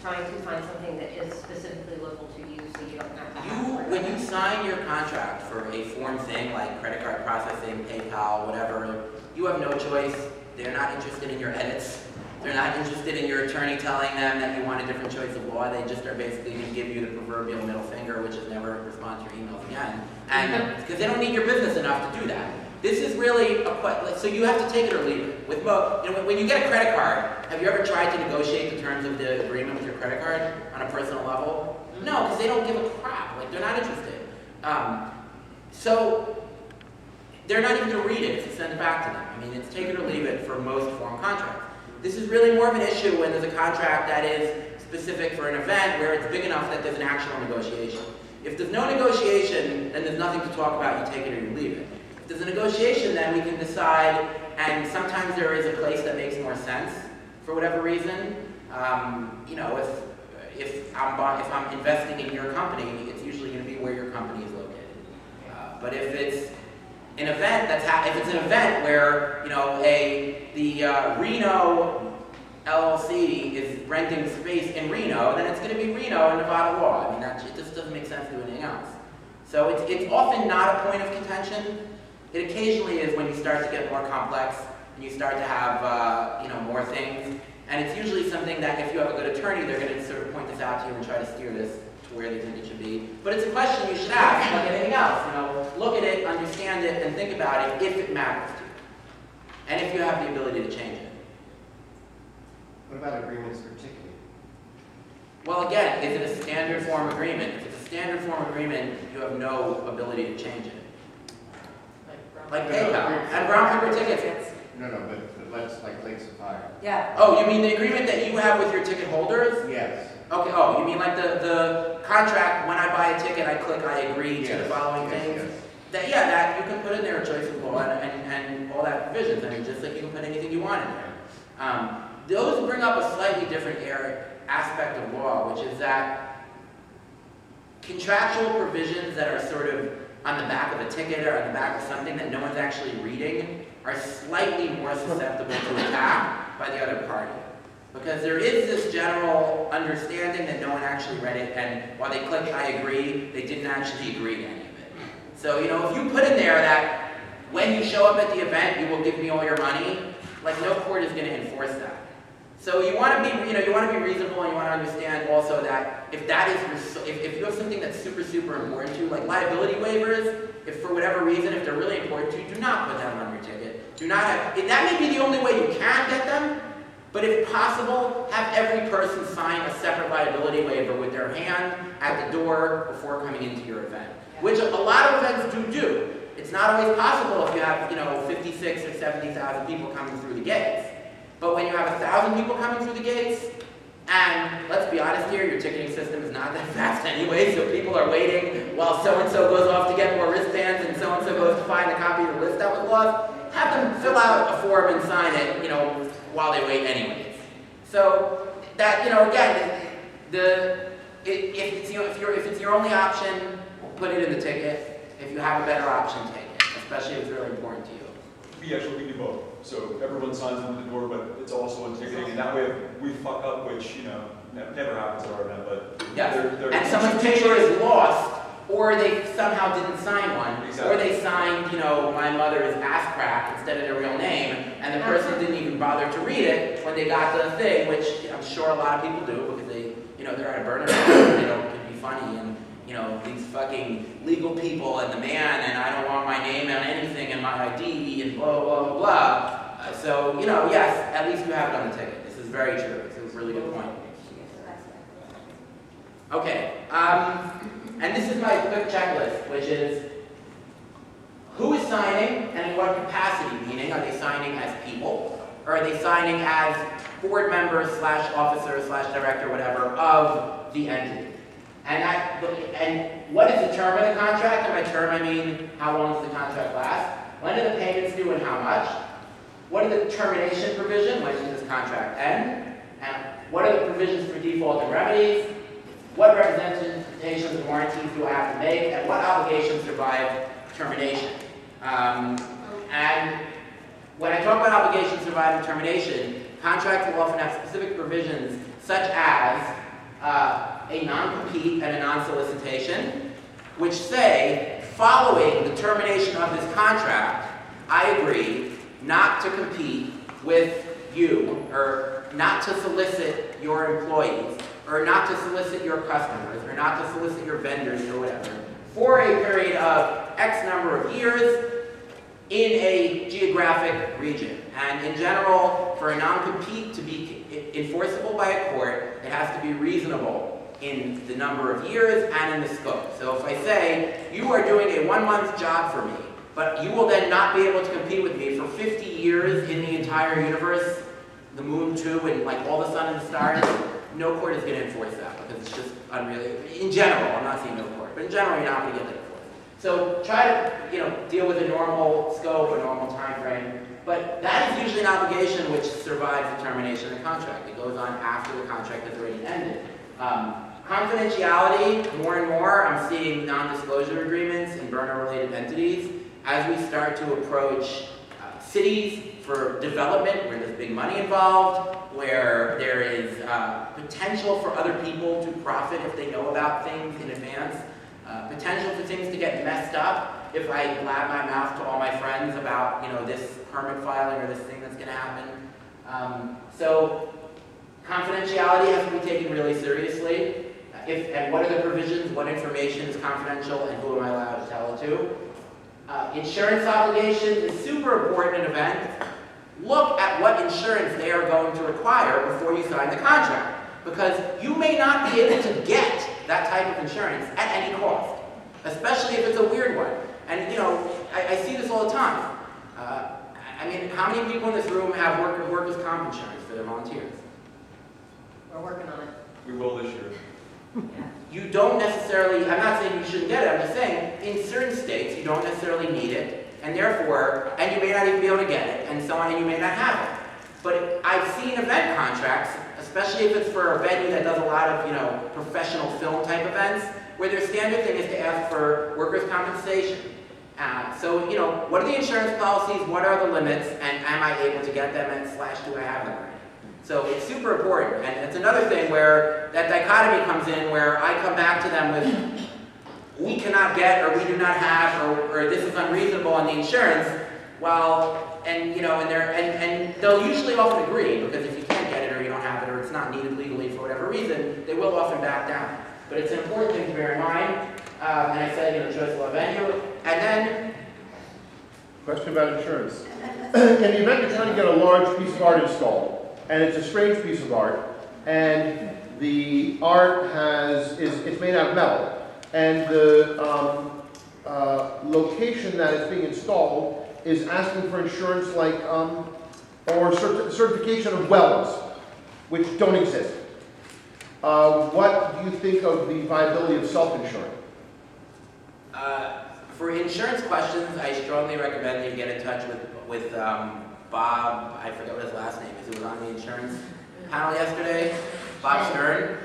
trying to find something that is specifically local to you so you don't have to have? When you sign your contract for a form thing like credit card processing, PayPal, whatever, you have no choice. They're not interested in your edits. They're not interested in your attorney telling them that you want a different choice of law. They just are basically going to give you the proverbial middle finger, which is never respond to your emails again. And because they don't need your business enough to do that. This is really so you have to take it or leave it. With when you get a credit card, have you ever tried to negotiate the terms of the agreement with your credit card on a personal level? No, because they don't give a crap. Like, they're not interested. So they're not even going to read it if you send it back to them. I mean, it's take it or leave it for most form contracts. This is really more of an issue when there's a contract that is specific for an event where it's big enough that there's an actual negotiation. If there's no negotiation, then there's nothing to talk about. You take it or you leave it. If there's a negotiation, then we can decide, and sometimes there is a place that makes more sense for whatever reason. You know, if I'm investing in your company, it's usually going to be where your company is located. But if it's an event if it's an event where, you know, the Reno LLC is renting space in Reno, then it's going to be Reno and Nevada law. I mean, it just doesn't make sense to do anything else. So it's often not a point of contention. It occasionally is when you start to get more complex and you start to have, you know, more things. And it's usually something that if you have a good attorney, they're going to sort of point this out to you and try to steer this to where they think it should be. But it's a question you should ask, like anything else. You know, look at it, understand it, and think about it if it matters to you. And if you have the ability to change it. What about agreements for ticketing? Well, again, is it a standard form agreement? If it's a standard form agreement, you have no ability to change it. Like PayPal and brown paper tickets. No, but let's, like Lakes of Fire. Yeah. Oh, you mean the agreement that you have with your ticket holders? Yes. Okay, oh, you mean like the contract, when I buy a ticket, I click I agree to the following things? Yes. That you can put in there a choice of law and all that provisions. I mean, just like you can put anything you want in there. Those bring up a slightly different aspect of law, which is that contractual provisions that are sort of on the back of a ticket or on the back of something that no one's actually reading are slightly more susceptible to attack by the other party. Because there is this general understanding that no one actually read it, and while they click I agree, they didn't actually agree to any of it. So, you know, if you put in there that when you show up at the event, you will give me all your money, like no court is going to enforce that. So you want to be, you want to be reasonable, and you want to understand also that if that is if you have something that's super, super important to you, like liability waivers, if for whatever reason, if they're really important to you, do not put them on your ticket. Do not have, that may be the only way you can get them, but if possible, have every person sign a separate liability waiver with their hand at the door before coming into your event, which a lot of events do. It's not always possible if you have, 56 or 70,000 people coming through the gates. But when you have 1,000 people coming through the gates, and let's be honest here, your ticketing system is not that fast anyway, so people are waiting while so-and-so goes off to get more wristbands and so-and-so goes to find a copy of the list that was lost, have them fill out a form and sign it, while they wait anyways. So that, again, if it's your only option, put it in the ticket. If you have a better option, take it, especially if it's really important to you. We do both. So everyone signs into the door, but it's also in ticketing, and that way if we fuck up, which, never happens at our event, but yes. And someone's picture is lost, or they somehow didn't sign one, or they signed, my mother's ass crack instead of their real name, and the person didn't even bother to read it when they got the thing, which I'm sure a lot of people do because they, they're at a burner, they don't can be funny, and these fucking legal people and the man, and I don't want my name on anything and my ID and blah, blah, blah, blah. So, yes, at least you have it on the ticket. This is very true. It's a really good point. Okay, and this is my quick checklist, which is who is signing and in what capacity, meaning are they signing as people, or are they signing as board members / officer / director, whatever, of the entity? And what is the term of the contract? And by term, I mean how long does the contract last? When do the payments due and how much? What are the termination provision? When does this contract end? And what are the provisions for default and remedies? What representations and warranties do I have to make? And what obligations survive termination? And when I talk about obligations to provide and termination, contracts will often have specific provisions such as a non-compete and a non-solicitation, which say, following the termination of this contract, I agree not to compete with you, or not to solicit your employees, or not to solicit your customers, or not to solicit your vendors, or whatever, for a period of X number of years in a geographic region. And in general, for a non-compete to be enforceable by a court, it has to be reasonable in the number of years and in the scope. So if I say, you are doing a 1-month job for me, but you will then not be able to compete with me for 50 years in the entire universe, the moon too, and like all the sun and the stars, no court is going to enforce that because it's just unrealistic. In general, I'm not saying no court, but in general, you're not going to get that enforced. So try to, deal with a normal scope, a normal time frame. But that is usually an obligation which survives the termination of the contract. It goes on after the contract has already ended. Confidentiality, more and more, I'm seeing non-disclosure agreements in burner-related entities as we start to approach cities for development where there's big money involved, where there is potential for other people to profit if they know about things in advance, potential for things to get messed up if I blab my mouth to all my friends about, this permit filing or this thing that's going to happen. So confidentiality has to be taken really seriously. And what are the provisions, what information is confidential, and who am I allowed to tell it to? Insurance obligations is super important in an event. Look at what insurance they are going to require before you sign the contract, because you may not be able to get that type of insurance at any cost, especially if it's a weird one. And I see this all the time. How many people in this room have workers' comp insurance for their volunteers? We're working on it. We will this year. You don't necessarily, I'm not saying you shouldn't get it, I'm just saying, in certain states, you don't necessarily need it, and therefore, and you may not even be able to get it, and you may not have it. But I've seen event contracts, especially if it's for a venue that does a lot of, professional film type events, where their standard thing is to ask for workers' compensation. So, what are the insurance policies, what are the limits, and am I able to get them, and / do I have them? So it's super important, and it's another thing where that dichotomy comes in, where I come back to them with, we cannot get, or we do not have, or this is unreasonable on the insurance. And they'll usually often agree, because if you can't get it, or you don't have it, or it's not needed legally for whatever reason, they will often back down. But it's an important thing to bear in mind. And I said, choice law venue, and then. Question about insurance. In the event you're trying to get a large piece of art installed, and it's a strange piece of art, and the art it's made out of metal, and the location that is being installed is asking for insurance or certification of wells, which don't exist. What do you think of the viability of self-insuring? For insurance questions, I strongly recommend that you get in touch with Bob, I forget what his last name is, who was on the insurance panel yesterday. Bob Stern.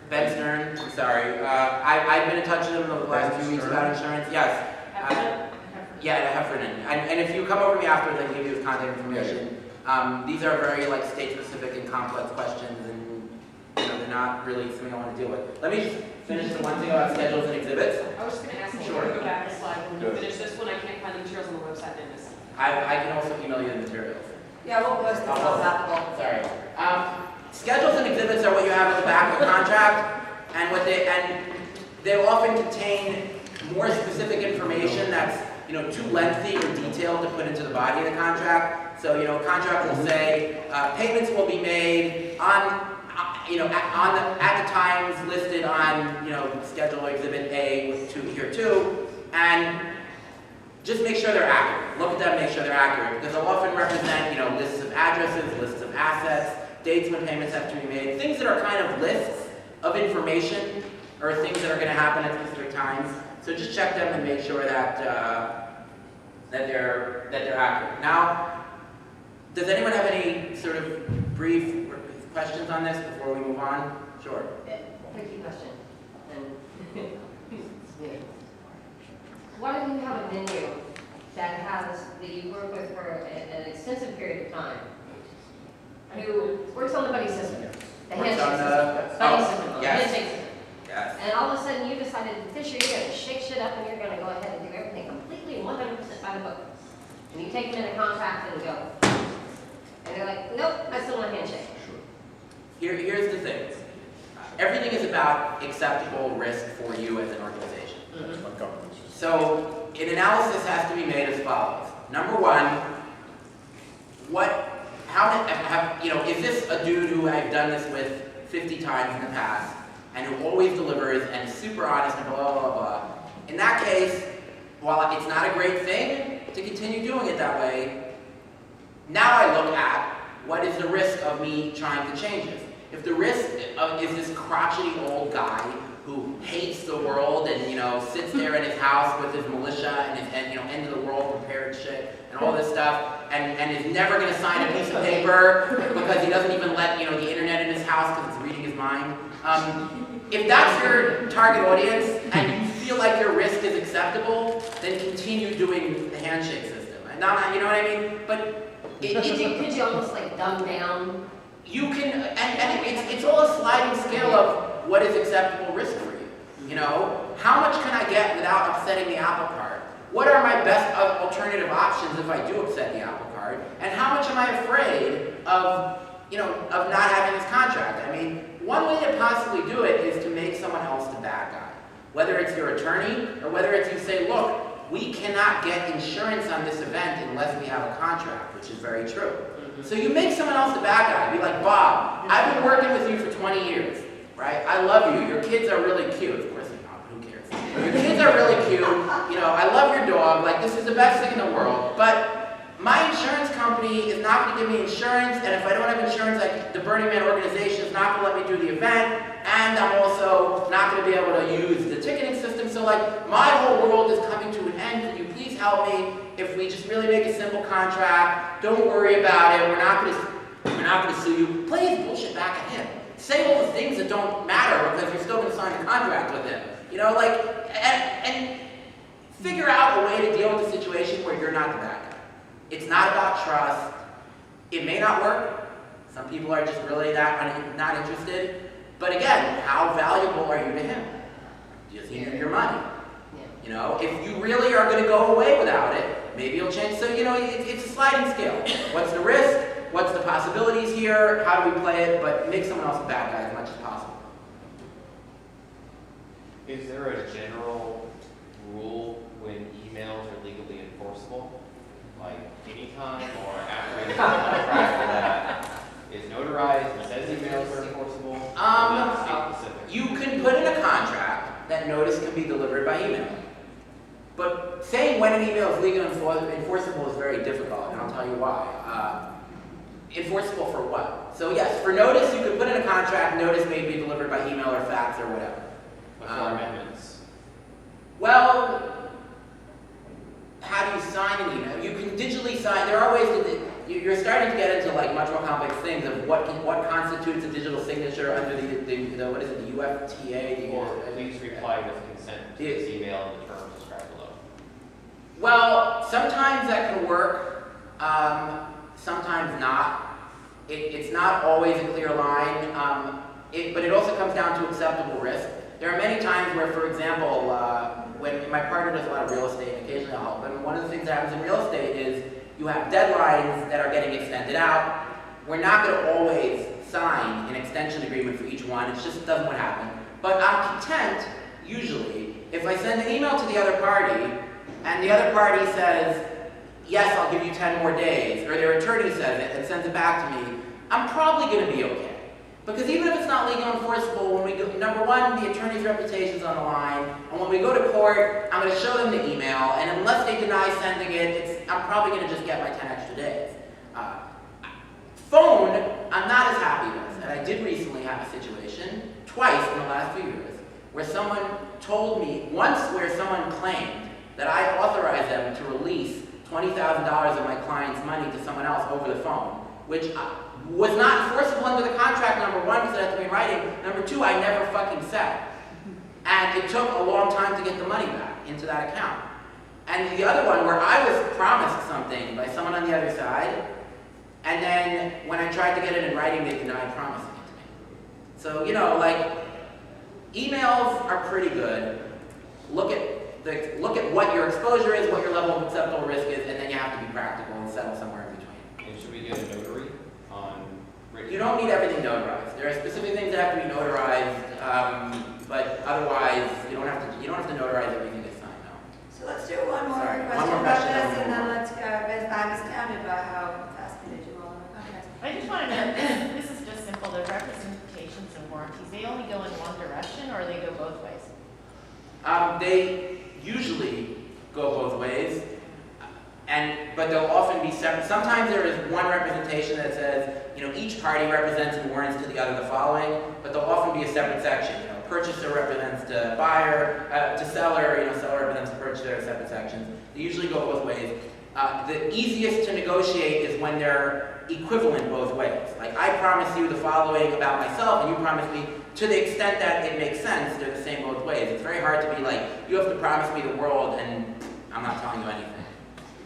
Ben Stern, I'm sorry. I've been in touch with him over the last few weeks about insurance. Yes. Heffernan. And if you come over to me afterwards, I can give you his contact information. These are very state-specific and complex questions, and they're not really something I want to deal with. Let me just finish the one thing about schedules and exhibits. I was just going to ask you to go back a slide. When you finish this one, I can't find the materials on the website in this. I can also email you the materials. Yeah, we'll post this all applicable. Sorry. Schedules and exhibits are what you have at the back of the contract, and they often contain more specific information that's too lengthy or detailed to put into the body of the contract. So a contract will say payments will be made at the times listed on schedule or exhibit A with here 2, and just make sure they're accurate. Look at them, make sure they're accurate, because they'll often represent, lists of addresses, lists of assets, dates when payments have to be made, things that are kind of lists of information or things that are going to happen at specific times. So just check them and make sure that they're accurate. Now, does anyone have any sort of brief questions on this before we move on? Sure. Tricky question. What if you have a venue that you work with for an extensive period of time, who works on the buddy system, the Works handshake on system, buddy system, the yes. handshake system. Yes. And all of a sudden you decided this year you're going to shake shit up and you're going to go ahead and do everything completely 100% by the book. And you take them in a contract and go. And they're like, nope, I still want a handshake. Here's the thing. Everything is about acceptable risk for you as an organization. So an analysis has to be made as follows. Number one, is this a dude who I've done this with 50 times in the past and who always delivers and is super honest and blah, blah, blah, blah. In that case, while it's not a great thing to continue doing it that way, now I look at what is the risk of me trying to change this. If the risk is this crotchety old guy who hates the world and sits there in his house with his militia and his end of the world prepared shit and all this stuff and is never going to sign a piece of paper because he doesn't even let the internet in his house because it's reading his mind. If that's your target audience and you feel like your risk is acceptable, then continue doing the handshake system. And not, you know what I mean? But could you almost like dumb down? You can, and it's all a sliding scale of what is acceptable risk for you. How much can I get without upsetting the apple cart? What are my best alternative options if I do upset the apple cart? And how much am I afraid of not having this contract? I mean, one way to possibly do it is to make someone else the bad guy. Whether it's your attorney or whether it's you say, look, we cannot get insurance on this event unless we have a contract, which is very true. So you make someone else the bad guy. Be like, Bob, I've been working with you for 20 years, right? I love you. Your kids are really cute. Of course they're not, but who cares? Your kids are really cute. I love your dog. Like, this is the best thing in the world. But my insurance company is not going to give me insurance, and if I don't have insurance, like the Burning Man organization is not going to let me do the event, and I'm also not going to be able to use the ticketing system. So, like, my whole world is coming to an end. Can you please help me? If we just really make a simple contract, don't worry about it. We're not going to sue you. Play his bullshit back at him. Say all the things that don't matter because you're still going to sign a contract with him. And figure out a way to deal with the situation where you're not the bad guy. It's not about trust. It may not work. Some people are just really not interested. But again, how valuable are you to him? Does he need your money? If you really are going to go away without it, maybe you'll change. So, it's a sliding scale. What's the risk? What's the possibilities here? How do we play it? But make someone else a bad guy as much as possible. Is there a general rule when emails are legally enforceable? Like anytime or after any contract that is notarized and says emails are enforceable? You can put in a contract that notice can be delivered by email. But saying when an email is legally enforceable is very difficult, and I'll tell you why. Enforceable for what? So yes, for notice, you could put in a contract, notice may be delivered by email or fax or whatever. But for amendments? Well, how do you sign an email? You can digitally sign. There are ways you're starting to get into like much more complex things of what constitutes a digital signature under the what is it, the UFTA? Or please reply with consent to this email in the terms described below. Well, sometimes that can work, sometimes not. It's not always a clear line, but it also comes down to acceptable risk. There are many times where, for example, when my partner does a lot of real estate, and occasionally I'll help, and one of the things that happens in real estate is you have deadlines that are getting extended out. We're not going to always sign an extension agreement for each one. It just doesn't what happen. But I'm content, usually, if I send an email to the other party, and the other party says, yes, I'll give you 10 more days, or their attorney says it and sends it back to me, I'm probably going to be okay. Because even if it's not legal enforceable, when we go, number one, the attorney's reputation's on the line, and when we go to court, I'm going to show them the email, and unless they deny sending it, I'm probably going to just get my 10 extra days. Phone, I'm not as happy with, and I did recently have a situation, twice in the last few years, where someone told me, once where someone claimed that I authorized them to release $20,000 of my client's money to someone else over the phone, which was not enforceable under the contract, number one, because it had to be in writing. Number two, I never fucking said. And it took a long time to get the money back into that account. And the other one where I was promised something by someone on the other side, and then when I tried to get it in writing, they denied promising it to me. So, you know, like, emails are pretty good. Look at what your exposure is, what your level of acceptable risk is, and then you have to be practical and settle somewhere in between. And should we get a notary on written? You don't need everything notarized. There are specific things that have to be notarized, but otherwise, you don't have to notarize everything that's signed, no. So let's do one more Sorry, question one more about question, this, then and we'll then move on. let's go. I'm astounded by how fast we do all of our contracts. I just want to know, this is just simple, the representations and warranties, they only go in one direction or they go both ways? They usually go both ways, but they'll often be separate. Sometimes there is one representation that says, you know, each party represents and warrants to the other the following, but there'll often be a separate section. You know, purchaser represents to buyer, to seller, you know, seller represents to purchaser, separate sections. They usually go both ways. The easiest to negotiate is when they're equivalent both ways. Like, I promise you the following about myself, and you promise me, to the extent that it makes sense, they're the same both ways. It's very hard to be like, you have to promise me the world, and I'm not telling you anything.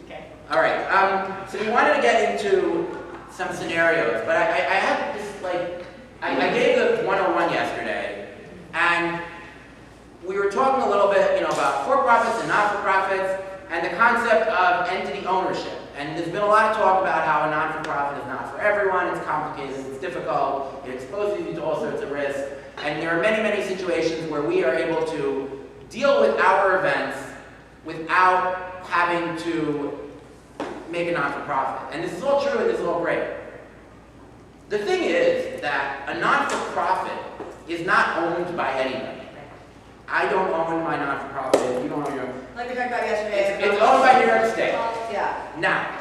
Okay. All right, so we wanted to get into some scenarios, but I had this, like, I gave the 101 yesterday, and we were talking a little bit, you know, about for-profits and not-for-profits, and the concept of entity ownership. And there's been a lot of talk about how a non-for-profit is not for everyone, it's complicated, it's difficult, it exposes you to all sorts of risks, and there are many, many situations where we are able to deal with our events without having to make a non-for-profit. And this is all true and this is all great. The thing is that a non-for-profit is not owned by anybody. I don't own my non-for-profit, you don't own your own. Like we talked about yesterday. It's owned by New York State. Yeah. Now,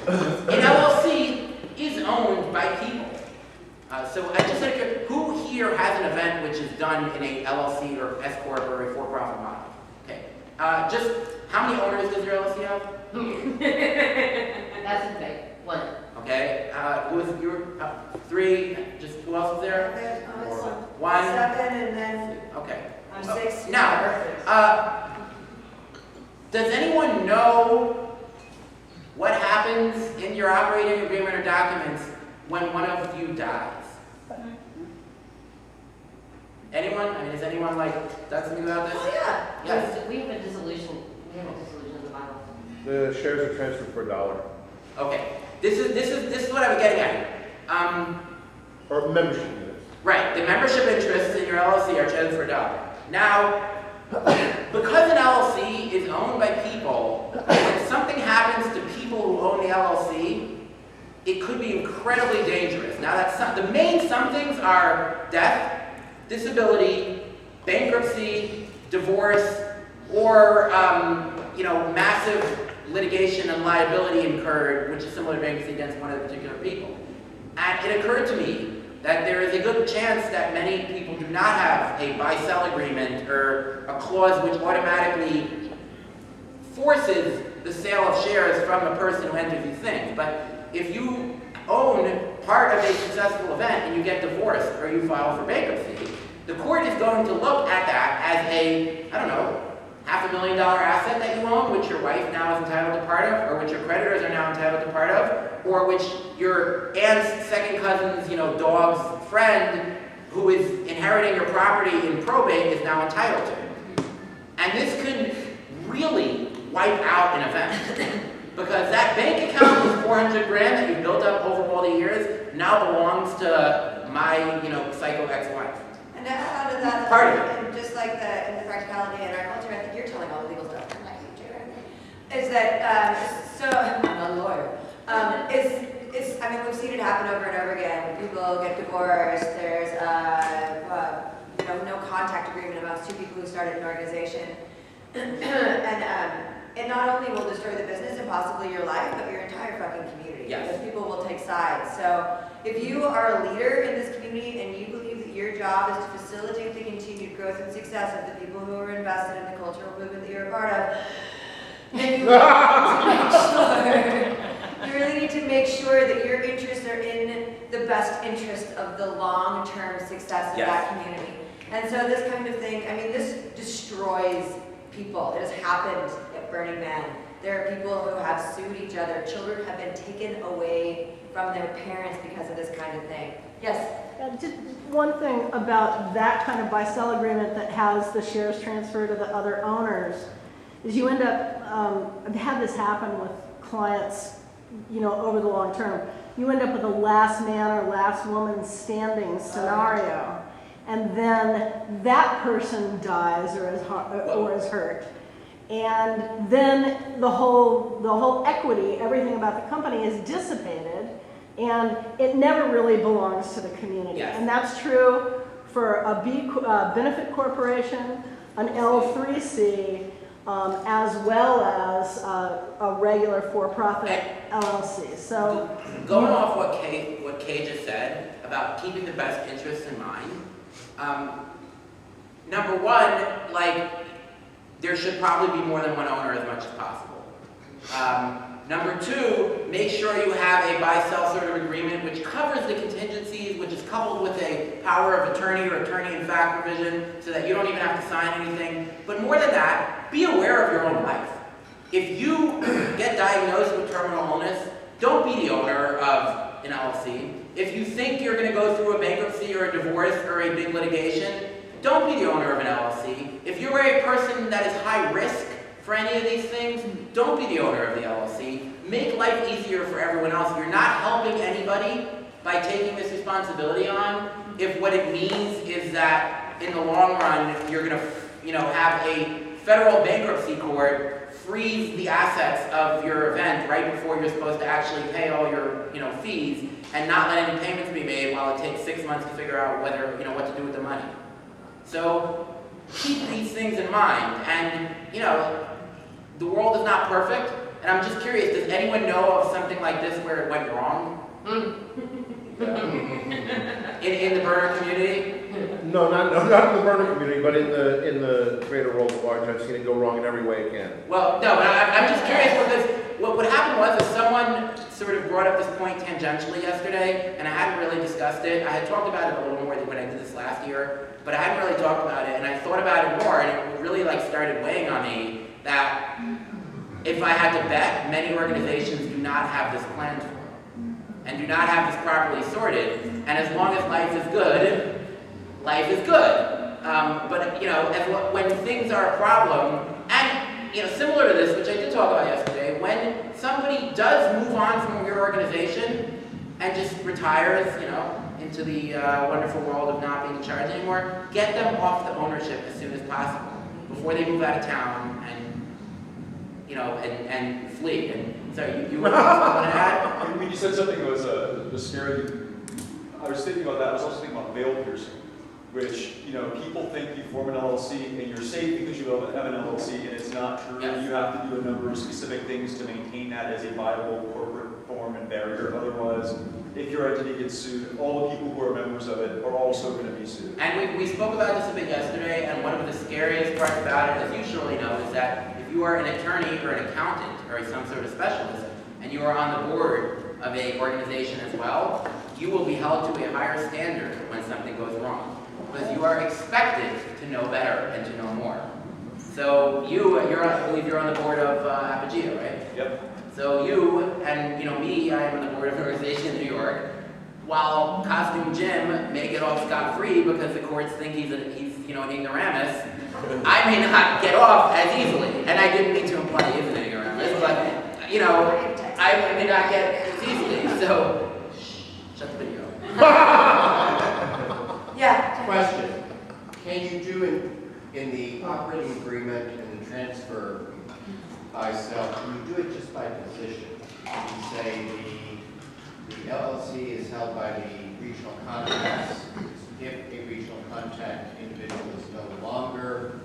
an LLC is owned by people. So I just said, who here has an event which is done in a LLC or S Corp or a for-profit model? Okay. Just how many owners does your LLC have? That's okay, one. Okay. Who was your three? Just who else is there? There's One. 7, and then Okay. I'm 6. Now, does anyone know what happens in your operating agreement or documents when one of you dies? Anyone? I mean, is anyone like done something about this? Oh yeah. Yes. We have a dissolution in the bylaw. The shares are transferred for $1. Okay. This is what I was getting at here. Or membership units. Right. The membership interests in your LLC are transferred for $1. Now, because an LLC is owned by people, when something happens to people who own the LLC, it could be incredibly dangerous. Now, the main somethings are death, disability, bankruptcy, divorce, or massive litigation and liability incurred, which is similar to bankruptcy against one of the particular people. And it occurred to me that there is a good chance that many people do not have a buy-sell agreement or a clause which automatically forces the sale of shares from the person who enters these things. But if you own part of a successful event and you get divorced or you file for bankruptcy, the court is going to look at that as a, $500,000 asset that you own, which your wife now is entitled to part of, or which your creditors are now entitled to part of, or which your aunt's second cousin's, dog's friend who is inheriting your property in probate is now entitled to. And this could really wipe out an event. Because that bank account with $400,000 that you built up over all the years now belongs to my, psycho ex-wife. And out of that, Part of it. and just like in the practicality in our culture, I think you're telling all the legal stuff, I'm not you, Jared. Is that, I'm not a lawyer. We've seen it happen over and over again. People get divorced, there's no contact agreement amongst two people who started an organization. And it not only will destroy the business and possibly your life, but your entire fucking community. Yes. Because people will take sides. So if you are a leader in this community and you believe that your job is to facilitate the continued growth and success of the people who are invested in the cultural movement that you're a part of, then you really need to make sure that your interests are in the best interest of the long-term success of that community. And so this kind of thing, this destroys people. It has happened at Burning Man. There are people who have sued each other. Children have been taken away from their parents because of this kind of thing. Yes? Just one thing about that kind of buy-sell agreement that has the shares transferred to the other owners is you end up, I've had this happen with clients, you know, over the long term. You end up with a last man or last woman standing scenario, and then that person dies or is hurt. And then the whole equity, everything about the company is dissipated, and it never really belongs to the community. Yes. And that's true for a benefit corporation, an L3C, as well as a regular for-profit LLC. So, going off what Kay just said about keeping the best interests in mind, number one, like, there should probably be more than one owner as much as possible. Number two, make sure you have a buy-sell sort of agreement which covers the contingencies, which is coupled with a power of attorney or attorney-in-fact provision so that you don't even have to sign anything. But more than that, be aware of your own life. If you get diagnosed with terminal illness, don't be the owner of an LLC. If you think you're going to go through a bankruptcy or a divorce or a big litigation, don't be the owner of an LLC. If you're a person that is high risk for any of these things, don't be the owner of the LLC. Make life easier for everyone else. You're not helping anybody by taking this responsibility on if what it means is that in the long run, you're going to, have a federal bankruptcy court freeze the assets of your event right before you're supposed to actually pay all your, fees and not let any payments be made while it takes 6 months to figure out whether, what to do with the money. So keep these things in mind. And, the world is not perfect, and I'm just curious, does anyone know of something like this where it went wrong? In the burner community? No, not in the burner community, but in the greater world at large, I've seen it go wrong in every way it can. Well, no, but I'm just curious because what happened was is someone sort of brought up this point tangentially yesterday, and I hadn't really discussed it. I had talked about it a little more than when I did this last year, but I hadn't really talked about it, and I thought about it more, and it really started weighing on me that if I had to bet, many organizations do not have this planned for and do not have this properly sorted. And as long as life is good, life is good. But when things are a problem, and similar to this, which I did talk about yesterday, when somebody does move on from your organization and just retires, into the wonderful world of not being in charge anymore, get them off the ownership as soon as possible before they move out of town and flee. And so you want to add? When you said something that was scary, I was thinking about that. I was also thinking about veil piercing, which, people think you form an LLC and you're safe because you have an LLC, and it's not true. Yes. You have to do a number of specific things to maintain that as a viable corporate form and barrier. Otherwise, if your entity gets sued, all the people who are members of it are also going to be sued. And we spoke about this a bit yesterday, and one of the scariest parts about it, as you surely know, is that if you are an attorney or an accountant or some sort of specialist, and you are on the board of an organization as well, you will be held to a higher standard when something goes wrong, because you are expected to know better and to know more. So I believe you're on the board of Apogea, right? Yep. So you and me, I am on the board of an organization in New York. While Costume Jim may get off scot-free because the courts think he's an ignoramus, I may not get off as easily. And I didn't mean to imply he is an ignoramus, but I may not get as easily. So shut the video. Yeah. Question, can you do in the operating agreement and the transfer buy-sell, can you do it just by position? Can you say the LLC is held by the regional contacts? If a regional contact individual is no longer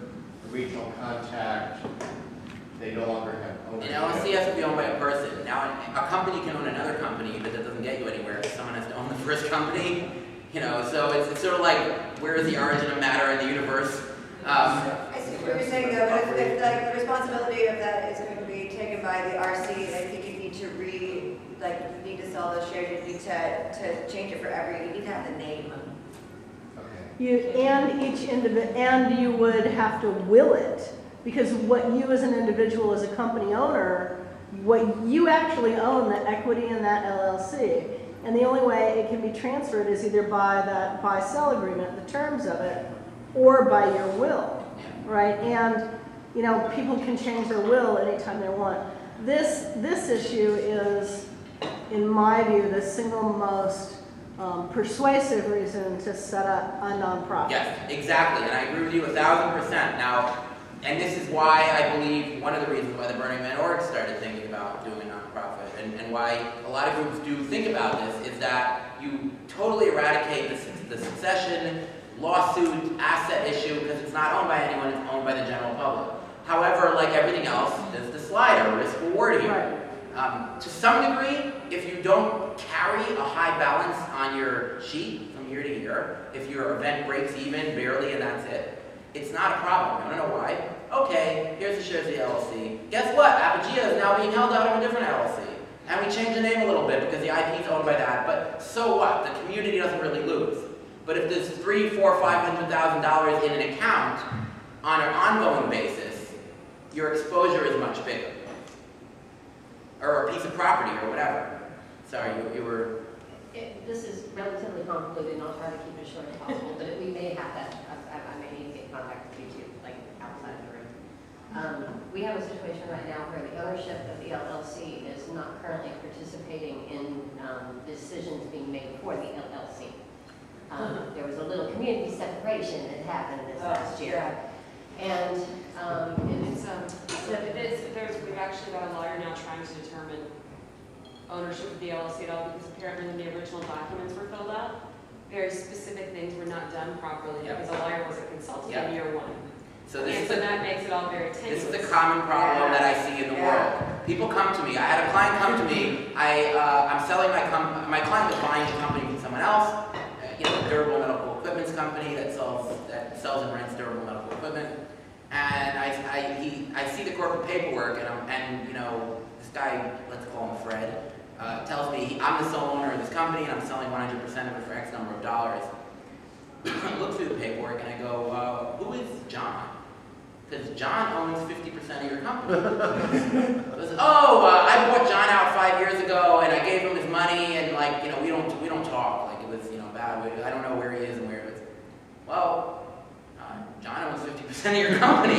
a regional contact, they no longer have ownership. An LLC has to be owned by a person. Now, a company can own another company, but that doesn't get you anywhere. Someone has to own the first company. So it's sort of like, where is the origin of matter in the universe? I see what you're saying though, but if the responsibility of that is going to be taken by the RC, I think you need to you need to sell those shares, you need to change it you need to have the name. and you would have to will it Because what you as an individual, as a company owner, what you actually own, the equity in that LLC. And the only way it can be transferred is either by that buy-sell agreement, the terms of it, or by your will, right? And, you know, people can change their will anytime they want. This issue is, in my view, the single most persuasive reason to set up a nonprofit. Yes, exactly, and I agree with you 1,000%. Now, and this is why I believe one of the reasons why the Burning Man org started thinking about doing a nonprofit, and why a lot of groups do think about this, is that you totally eradicate the succession, lawsuit, asset issue, because it's not owned by anyone, it's owned by the general public. However, like everything else, there's the slider, risk-reward here. To some degree, if you don't carry a high balance on your sheet from year to year, if your event breaks even barely and that's it, it's not a problem. I don't know why. Okay, here's the shares of the LLC. Guess what? Apogea is now being held out of a different LLC. And we changed the name a little bit because the IP is owned by that. But so what? The community doesn't really lose. But if there's $300,000, $400,000, $500,000 in an account on an ongoing basis, your exposure is much bigger. Or a piece of property or whatever. Sorry, you were... This is relatively convoluted, and I'll try to keep it as short as possible, but we may have that, I may need to get in contact with you too, like outside of the room. We have a situation right now where the ownership of the LLC is not currently participating in decisions being made for the LLC. There was a little community separation that happened this last year. And we've actually got a lawyer now trying to determine ownership of the LLC at all, because apparently when the original documents were filled out, very specific things were not done properly because a lawyer wasn't consulted in year one. So that makes it all very tenuous. This is a common problem that I see in the world. People come to me. I had a client come to me. I'm selling my client was buying a company from someone else, a durable medical equipment company that sells and rents durable medical equipment. And I see the corporate paperwork, and this guy, let's call him Fred, tells me I'm the sole owner of this company and I'm selling 100% of it for X number of dollars. I look through the paperwork and I go, who is John? Because John owns 50% of your company. Goes, I bought John out 5 years ago and I gave him his money, and we don't talk. Like, it was bad. I don't know where he is and where it is. Well, John owns 50% of your company.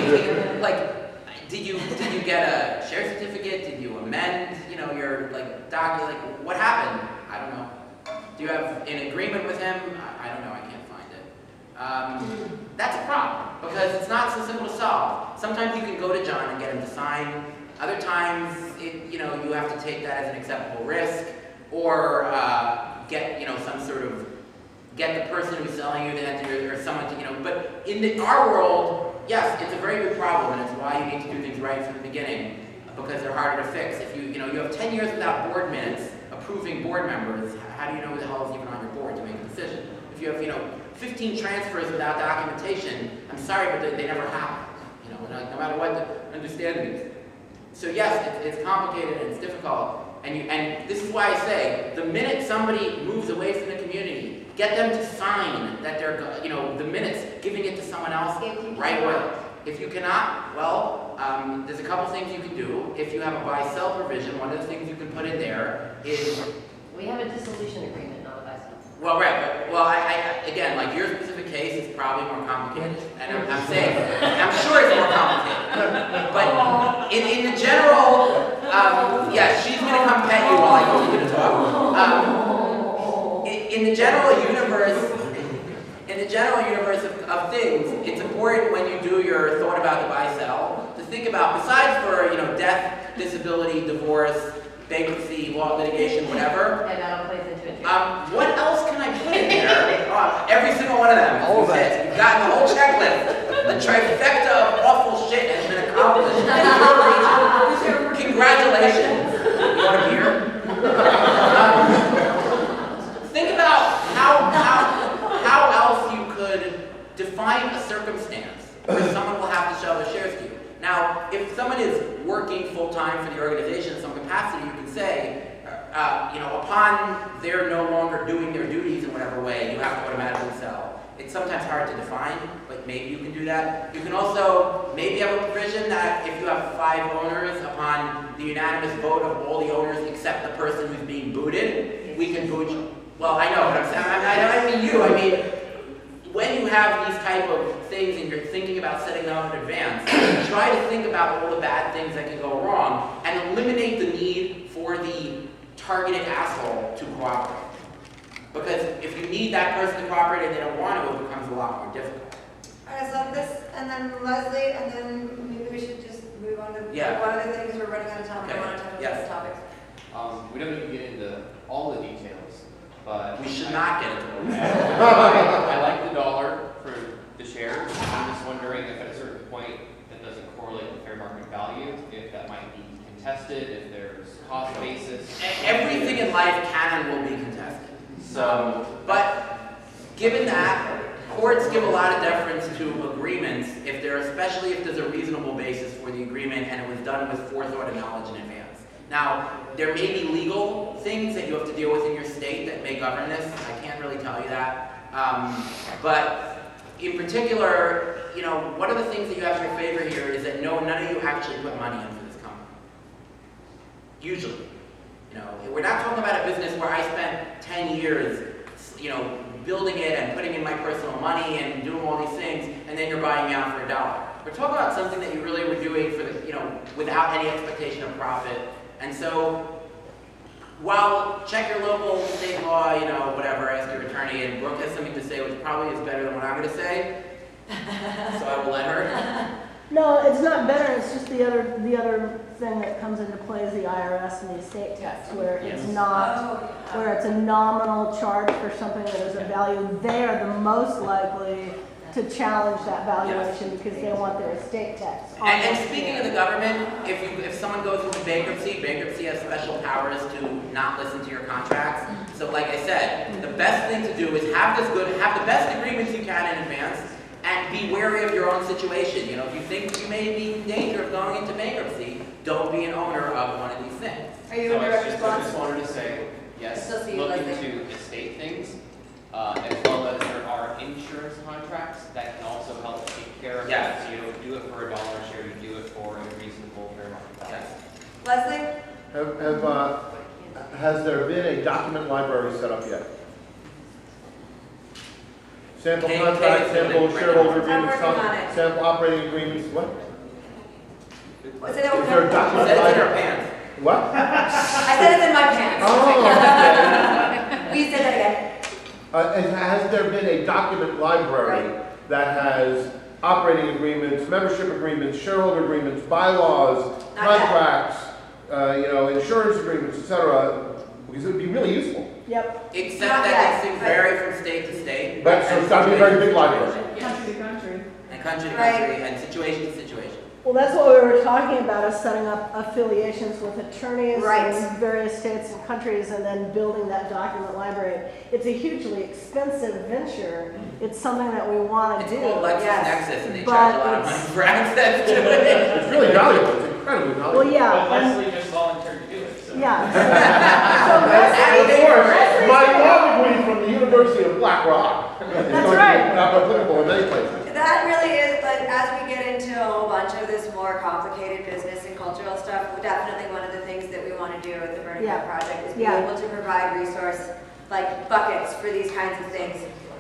Did you get a share certificate? Did you amend, your document? What happened? I don't know. Do you have an agreement with him? I don't know. I can't find it. That's a problem because it's not so simple to solve. Sometimes you can go to John and get him to sign. Other times, you have to take that as an acceptable risk, or get get the person who's selling you the entity or someone to, but in our world, yes, it's a very good problem, and it's why you need to do things right from the beginning, because they're harder to fix. If you have 10 years without board minutes approving board members, how do you know who the hell is even on your board to make a decision? If you have, 15 transfers without documentation, I'm sorry, but they never happen, no matter what the understanding is. So yes, it's complicated and it's difficult, and this is why I say, the minute somebody moves away from the community, get them to sign that they're, the minutes, giving it to someone else right away. If you cannot, well, there's a couple things you can do. If you have a buy-sell provision, one of the things you can put in there is... We have a dissolution agreement, not a buy-sell. Well, right, but, again, your specific case is probably more complicated, and I'm saying, I'm sure it's more complicated. But in the general, she's going to come pet you while I continue to talk. In the general universe of things, it's important when you do your thought about the buy-sell to think about, besides for death, disability, divorce, bankruptcy, law, litigation, whatever. And that'll play into it. What else can I put in there? Every single one of them. All of that. You've gotten the whole checklist. The trifecta of awful shit has been accomplished in your region. Congratulations. You want a beer? Think about how else you could define a circumstance where someone will have to sell their shares to you. Now, if someone is working full-time for the organization in some capacity, you can say, upon they're no longer doing their duties in whatever way, you have to automatically sell. it's sometimes hard to define, but maybe you can do that. You can also maybe have a provision that if you have 5 owners, upon the unanimous vote of all the owners except the person who's being booted, we can boot you. Well, I know, but I'm saying, I mean you, I mean, when you have these type of things and you're thinking about setting them up in advance, try to think about all the bad things that can go wrong and eliminate the need for the targeted asshole to cooperate. Because if you need that person to cooperate and they don't want to, it becomes a lot more difficult. All right, so this, and then Leslie, and then maybe we should just move on to Yeah. one other thing because we're running out of time. Okay. I want to talk about Yes. these topics. We don't need to get into all the details, but. We should not get into it. I like the dollar for the shares. I'm just wondering if at a certain point that doesn't correlate with fair market value, if that might be contested, if there's cost basis. Everything in life can and will be contested. So, but given that, courts give a lot of deference to agreements if they're, especially if there's a reasonable basis for the agreement and it was done with forethought and knowledge in advance. Now, there may be legal things that you have to deal with in your state that may govern this. I can't really tell you that. But in particular, you know, one of the things that you have in your favor here is that none of you actually put money in for this company. Usually. You know, we're not talking about a business where I spent 10 years, you know, building it and putting in my personal money and doing all these things, and then you're buying me out for $1. We're talking about something that you really were doing for the, you know, without any expectation of profit. And so, while check your local state law, you know, whatever, ask your attorney, and Brooke has something to say which probably is better than what I'm going to say, so I will let her. No, it's not better, it's just the other thing that comes into play is the IRS and the estate tax, where it's not, where it's a nominal charge for something that is a value. They are the most likely to challenge that valuation because they want their estate tax. And speaking of the government, if someone goes into bankruptcy has special powers to not listen to your contracts. So like I said, the best thing to do is have the best agreements you can in advance, and be wary of your own situation. You know, if you think you may be in danger of going into bankruptcy, don't be an owner of one of these things. Are you in direct I response? just wanted to say, yes, Still see you, look Leslie. into estate things, as well as there are insurance contracts that can also help take care of that. So you don't do it for $1 a share, you do it for a reasonable fair market value. Leslie? Has there been a document library set up yet? Sample contracts, sample shareholder agreements, sample operating agreements, what? What's it over Is there a document library? What? I said it's in my pants. Oh, We said that again. and has there been a document library that has operating agreements, membership agreements, shareholder agreements, bylaws, contracts, insurance agreements, etc.? Because it would be really useful. Yep. Except that these things vary from state to state. But so it's got to be a very big library. Country to country. And country to country, and situation to situation. Well, that's what we were talking about, is setting up affiliations with attorneys Right. in various states and countries and then building that document library. It's a hugely expensive venture. It's something that we want to do. It's called LexisNexis, Yes. and they But charge a lot of it's- money for access to it. It's really valuable. It's incredibly valuable. Well, yeah. But and- Leslie just volunteered to do it, so. Yeah. And of course, my law degree from the University of Black Rock is That's going right. to be applicable in many places. That really is, but as we get into a whole bunch of this more complicated business and cultural stuff, definitely one of the things that we want to do at the Breakout project is be able to provide resource, like buckets for these kinds of things,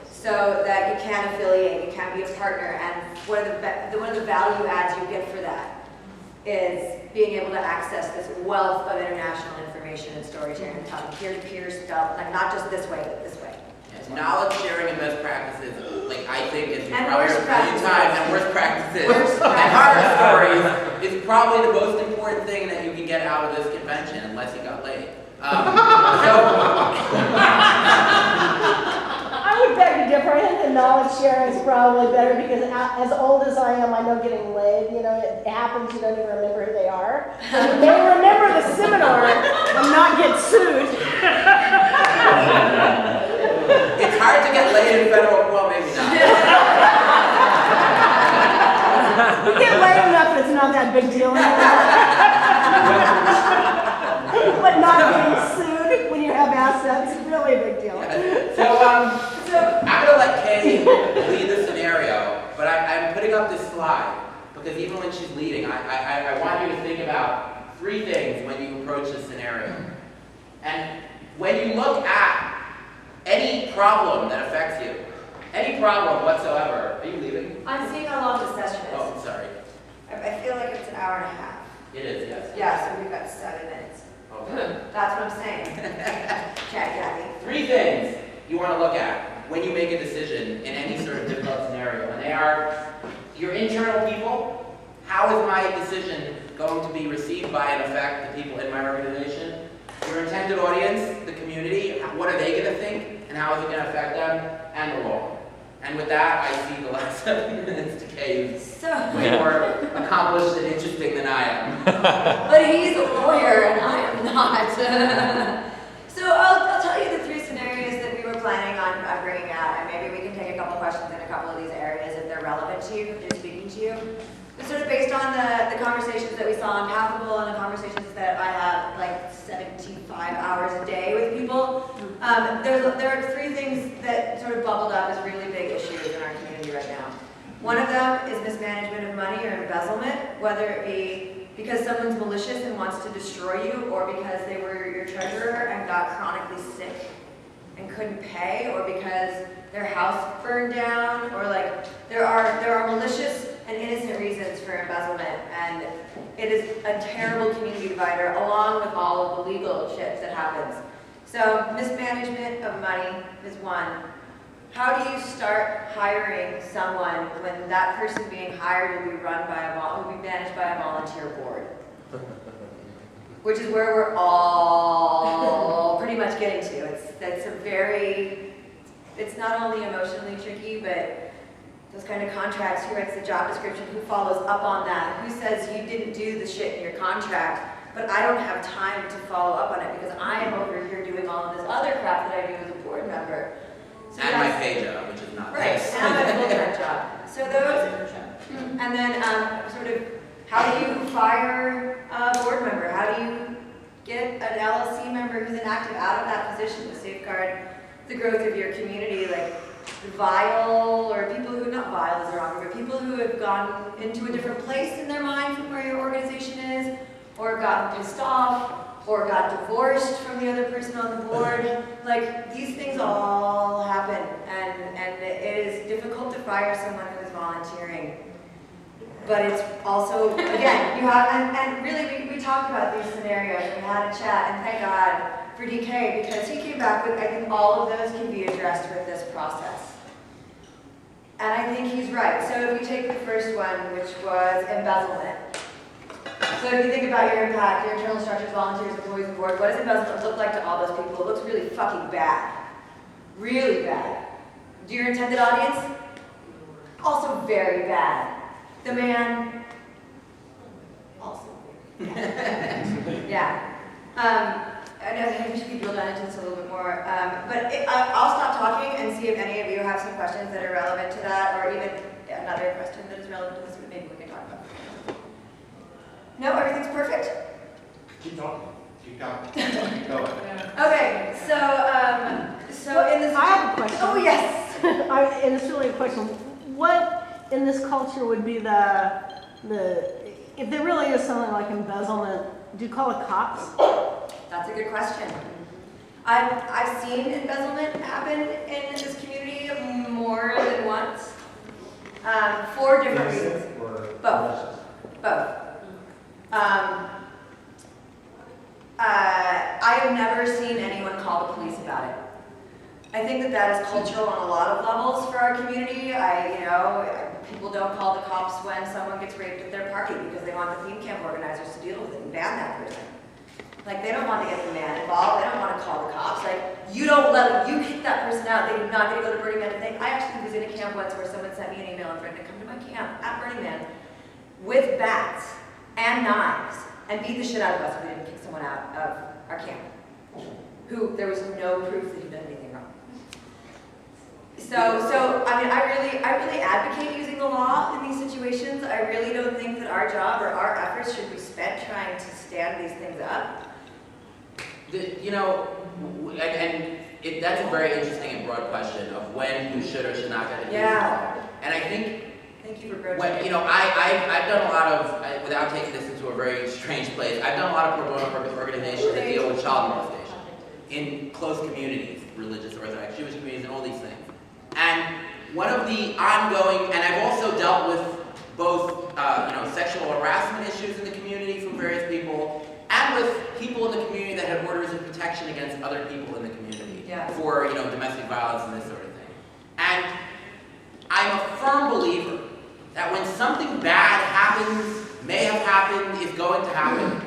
so that you can affiliate, you can be a partner, and one of the value adds you get for that is being able to access this wealth of international information and storytelling and talking peer-to-peer stuff, like not just this way, but this way. Yes, knowledge sharing and best practices, like I think is And probably worst a million practices. times, and worst practices. And horror stories is probably the most important thing that you can get out of this convention, unless you got laid. I would beg to differ. I think the knowledge sharing is probably better because as old as I am, I know getting laid, it happens, you don't even remember who they are. And you may remember the seminar and not get sued. It's hard to get laid in federal, well, maybe not. You get laid enough, it's not that big deal But not getting sued when you have assets is really a big deal. So I'm gonna let Kay slide, because even when she's leading, I want you to think about 3 things when you approach this scenario. And when you look at any problem that affects you, any problem whatsoever, are you leaving? I'm seeing how long the session is. Oh, sorry. I feel like it's an hour and a half. It is, yes. Yeah, so we've got 7 minutes. Okay. That's what I'm saying. Chat, Kathy. 3 things you want to look at when you make a decision in any sort of difficult scenario. And they are your internal people. How is my decision going to be received by and affect the people in my organization? Your intended audience, the community, what are they going to think? And how is it going to affect them? And the law. And with that, I see the last 7 minutes decay way more accomplished and interesting than I am. But he's a lawyer and I am not. So I'll tell you the 3 scenarios that we were planning on bringing out, and maybe we can take a couple questions in a couple of these areas if they're relevant to you, if they're speaking to you. But sort of based on the conversations that we saw on Pathable and the conversations that I have like 75 hours a day with people, there are 3 things that sort of bubbled up as really big issues in our community right now. One of them is mismanagement of money or embezzlement, whether it be because someone's malicious and wants to destroy you, or because they were your treasurer and got chronically sick and couldn't pay, or because their house burned down, or like there are malicious and innocent reasons for embezzlement, and it is a terrible community divider along with all of the legal shit that happens. So mismanagement of money is one. How do you start hiring someone when that person being hired will be managed by a volunteer board? Which is where we're all pretty much getting to. It's not only emotionally tricky, but those kind of contracts, who writes the job description, who follows up on that, who says you didn't do the shit in your contract, but I don't have time to follow up on it because I am over here doing all of this other crap that I do as a board member. So and my pay job, which is not right, this. and my full-time job. So those, and then sort of, how do you fire a board member? How do you get an LLC member who's inactive out of that position to safeguard the growth of your community? Like vile, or people who, not vile is the wrong word, but people who have gone into a different place in their mind from where your organization is, or gotten pissed off, or got divorced from the other person on the board. Like, these things all happen, and it is difficult to fire someone who is volunteering. But it's also, again, you have, and really we talked about these scenarios, and we had a chat, and thank God for DK, because he came back with, I think all of those can be addressed with this process. And I think he's right. So if you take the first one, which was embezzlement. So if you think about your impact, your internal structures, volunteers, employees, and board, what does embezzlement look like to all those people? It looks really fucking bad. Really bad. Do your intended audience? Also very bad. The man, also very bad. Yeah. I know we should be drilled down into this a little bit more. But I'll stop talking and see if any of you have some questions that are relevant to that, or even another question that is relevant to this, maybe we can talk about. No, everything's perfect? Keep talking. Keep going. Keep going. Okay, so in this... I have a question. Oh, yes. And it's really a question. What in this culture would be the if there really is something like embezzlement, do you call it cops? That's a good question. I've seen embezzlement happen in this community more than once, for different reasons. Both. I have never seen anyone call the police about it. I think that is cultural on a lot of levels for our community. People don't call the cops when someone gets raped at their party because they want the theme camp organizers to deal with it and ban that person. Like, they don't want to get the man involved. They don't want to call the cops. Like, you don't let them, you kick that person out. They're not going to go to Burning Man. I actually was in a camp once where someone sent me an email and threatened to come to my camp at Burning Man with bats and knives and beat the shit out of us if we didn't kick someone out of our camp who there was no proof that he'd done anything wrong. So I mean, I really advocate using the law in these situations. I really don't think that our job or our efforts should be spent trying to stand these things up. That's a very interesting and broad question of when you should or should not get involved. And I think Thank you for broaching Well, it. you know, I've done a lot of, without taking this into a very strange place, I've done a lot of pro bono organizations that deal with child molestation in close communities, religious, Orthodox, Jewish communities, and all these things. And one of the ongoing, and I've also dealt with both, sexual harassment issues in the community from various people, and with people in the community that had orders of protection against other people in the community for, domestic violence and this sort of thing. And I'm a firm believer that when something bad happens, may have happened, is going to happen,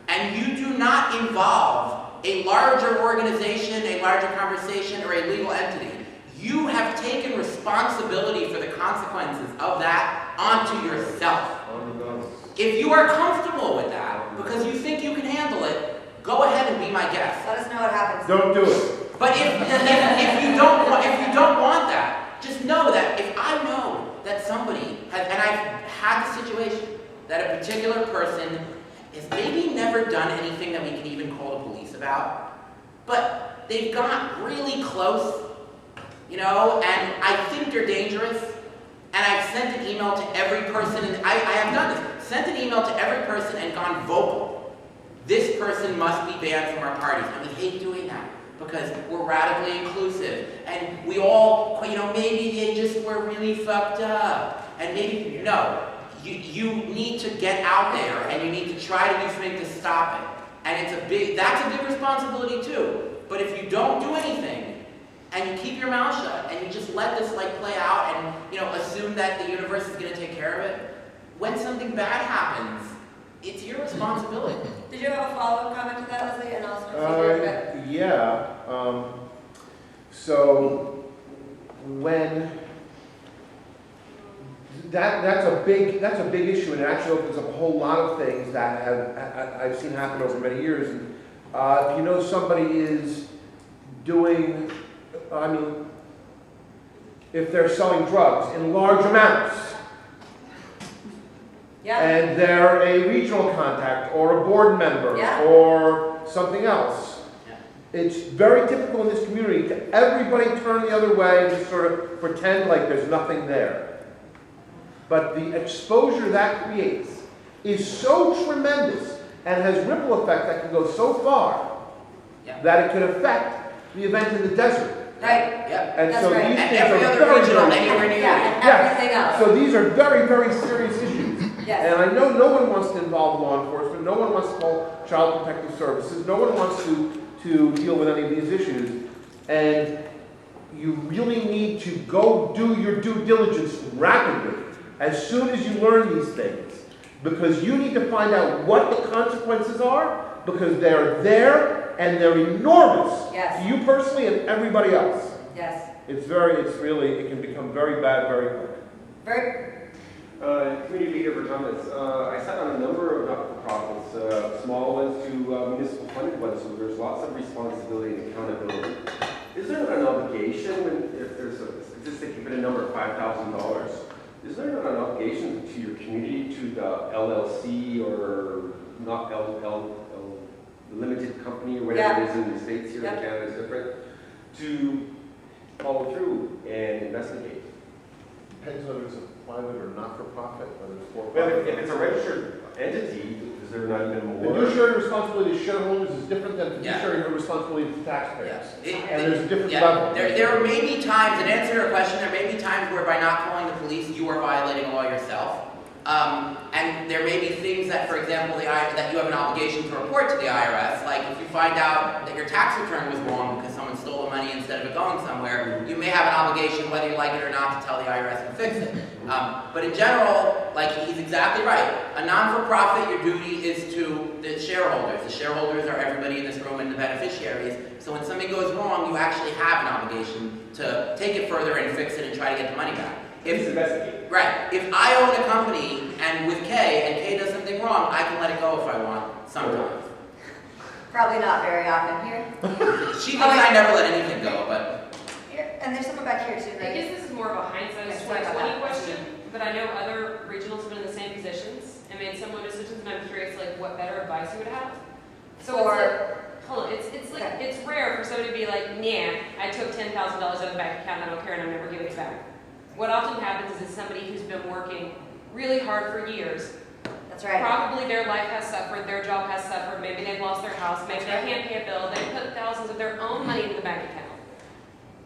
and you do not involve a larger organization, a larger conversation, or a legal entity, you have taken responsibility for the consequences of that onto yourself. If you are comfortable with that, because you think you can handle it, go ahead and be my guest. Let us know what happens. Don't do it. But if you don't want that, just know that if I know that somebody has, and I've had the situation that a particular person has maybe never done anything that we can even call the police about, but they've got really close, and I think they're dangerous, and I've sent an email to every person, and I have done this, sent an email to every person and gone vocal. This person must be banned from our parties, and we hate doing that because we're radically inclusive, and we all, maybe they just were really fucked up, and maybe, no. You need to get out there, and you need to try to do something to stop it. And that's a big responsibility too. But if you don't do anything, and you keep your mouth shut, and you just let this play out, and assume that the universe is going to take care of it, when something bad happens, it's your responsibility. Did you have a follow-up comment to that, Leslie? And also, yeah. So when that's a big issue, and it actually opens up a whole lot of things that I've seen happen over many years. And if somebody is doing, if they're selling drugs in large amounts, and they're a regional contact or a board member or something else, it's very typical in this community to everybody turn the other way and just sort of pretend like there's nothing there. But the exposure that creates is so tremendous and has ripple effect that can go so far that it could affect the event in the desert. Right. Yeah. And That's so right. these And things every are other very, regional, very anywhere near and everything else. So these are very, very serious issues. Yes. And I know no one wants to involve law enforcement, no one wants to call Child Protective Services, no one wants to deal with any of these issues. And you really need to go do your due diligence rapidly as soon as you learn these things. Because you need to find out what the consequences are, because they're there and they're enormous to you personally and everybody else. Yes. It can become very bad very quick. Community leader for Thomas. I sat on a number of not-for-profits, small ones to municipal funded ones, so there's lots of responsibility and accountability. Is there not an obligation if there's a statistic, you put a number of $5,000, is there not an obligation to your community, to the LLC or not limited company or whatever it is in the States here, in Canada is different, to follow through and investigate? Depends whether it's a private or not-for-profit, whether it's Well, for-profit. if it's a registered entity, is there not even more? Fiduciary responsibility to shareholders is different than fiduciary responsibility to taxpayers. And there's a different level. There may be times, in answer to your question, there may be times where by not calling the police, you are violating a law yourself. And there may be things that, for example, that you have an obligation to report to the IRS. Like if you find out that your tax return was wrong because someone stole the money instead of it going somewhere, you may have an obligation, whether you like it or not, to tell the IRS and fix it. But in general, he's exactly right. A non-for-profit, your duty is to the shareholders. The shareholders are everybody in this room and the beneficiaries. So when something goes wrong, you actually have an obligation to take it further and fix it and try to get the money back. Right. If I own a company and with Kay, and Kay does something wrong, I can let it go if I want, sometimes. Probably not very often here. She thinks I never let anything go, but... Here, and there's someone back here too, I right? guess this is more of a hindsight 2020 question, but I know other regionals have been in the same positions and made similar decisions, and I'm curious, what better advice you would have? So it's rare for somebody to be like, nah, I took $10,000 out of the bank account, I don't care, and I'm never giving it back. What often happens is it's somebody who's been working really hard for years. That's right. Probably their life has suffered, their job has suffered, maybe they've lost their house, maybe they can't pay a bill, they put thousands of their own money into the bank account.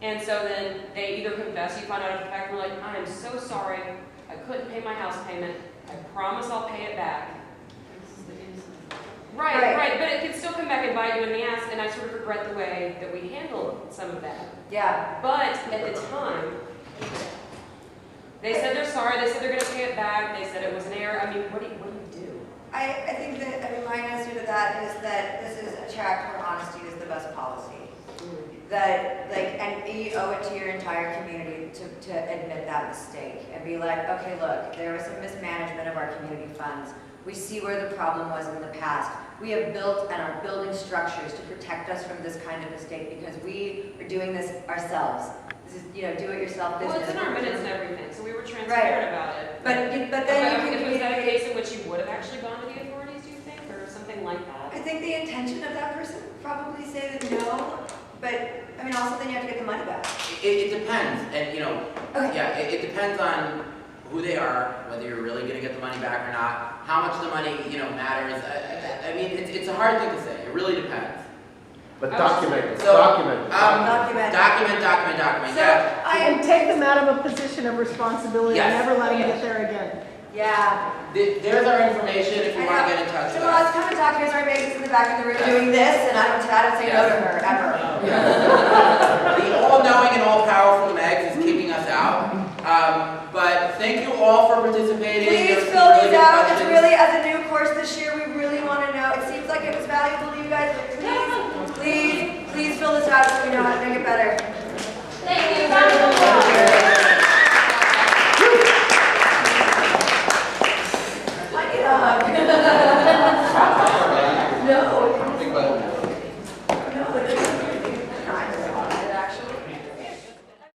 And so then they either confess, you find out after the fact, and they're like, I am so sorry, I couldn't pay my house payment, I promise I'll pay it back. Right, but it can still come back and bite you in the ass, and I sort of regret the way that we handled some of that. Yeah. But at the time, they said they're sorry, they said they're gonna pay it back, they said it was an error. I mean, what do you do? I think that, I mean, my answer to that is that this is a track where honesty is the best policy. That, like, and you owe it to your entire community to admit that mistake and be like, okay, look, there was some mismanagement of our community funds. We see where the problem was in the past. We have built and are building structures to protect us from this kind of mistake because we are doing this ourselves. This is, do-it-yourself business. Well, it's in our minutes and everything, so we were transparent about it. But then you can was that a case in which you would have actually gone to the authorities, do you think, or something like that? I think the intention of that person would probably say that no, but I mean, also then you have to get the money back. It depends, and Okay. yeah, it depends on who they are, whether you're really gonna get the money back or not, how much the money, matters. I mean, it's a hard thing to say, it really depends. But document it, So, document it. Document, So yeah. And take them out of a position of responsibility and Yes. never let them get there again. Yeah. There's our information if you wanna get in touch with So us. let's come and talk. Here's our babies in the back of the room doing this, and I don't say no to her, ever. The all-knowing and all-powerful Megs is kicking us out. But thank you all for participating. Please There were fill some these good out. It's questions. really, as a new course this year, we really want to know. It seems like it was valuable to you guys, but please fill this out so we know how to make it better. Thank you.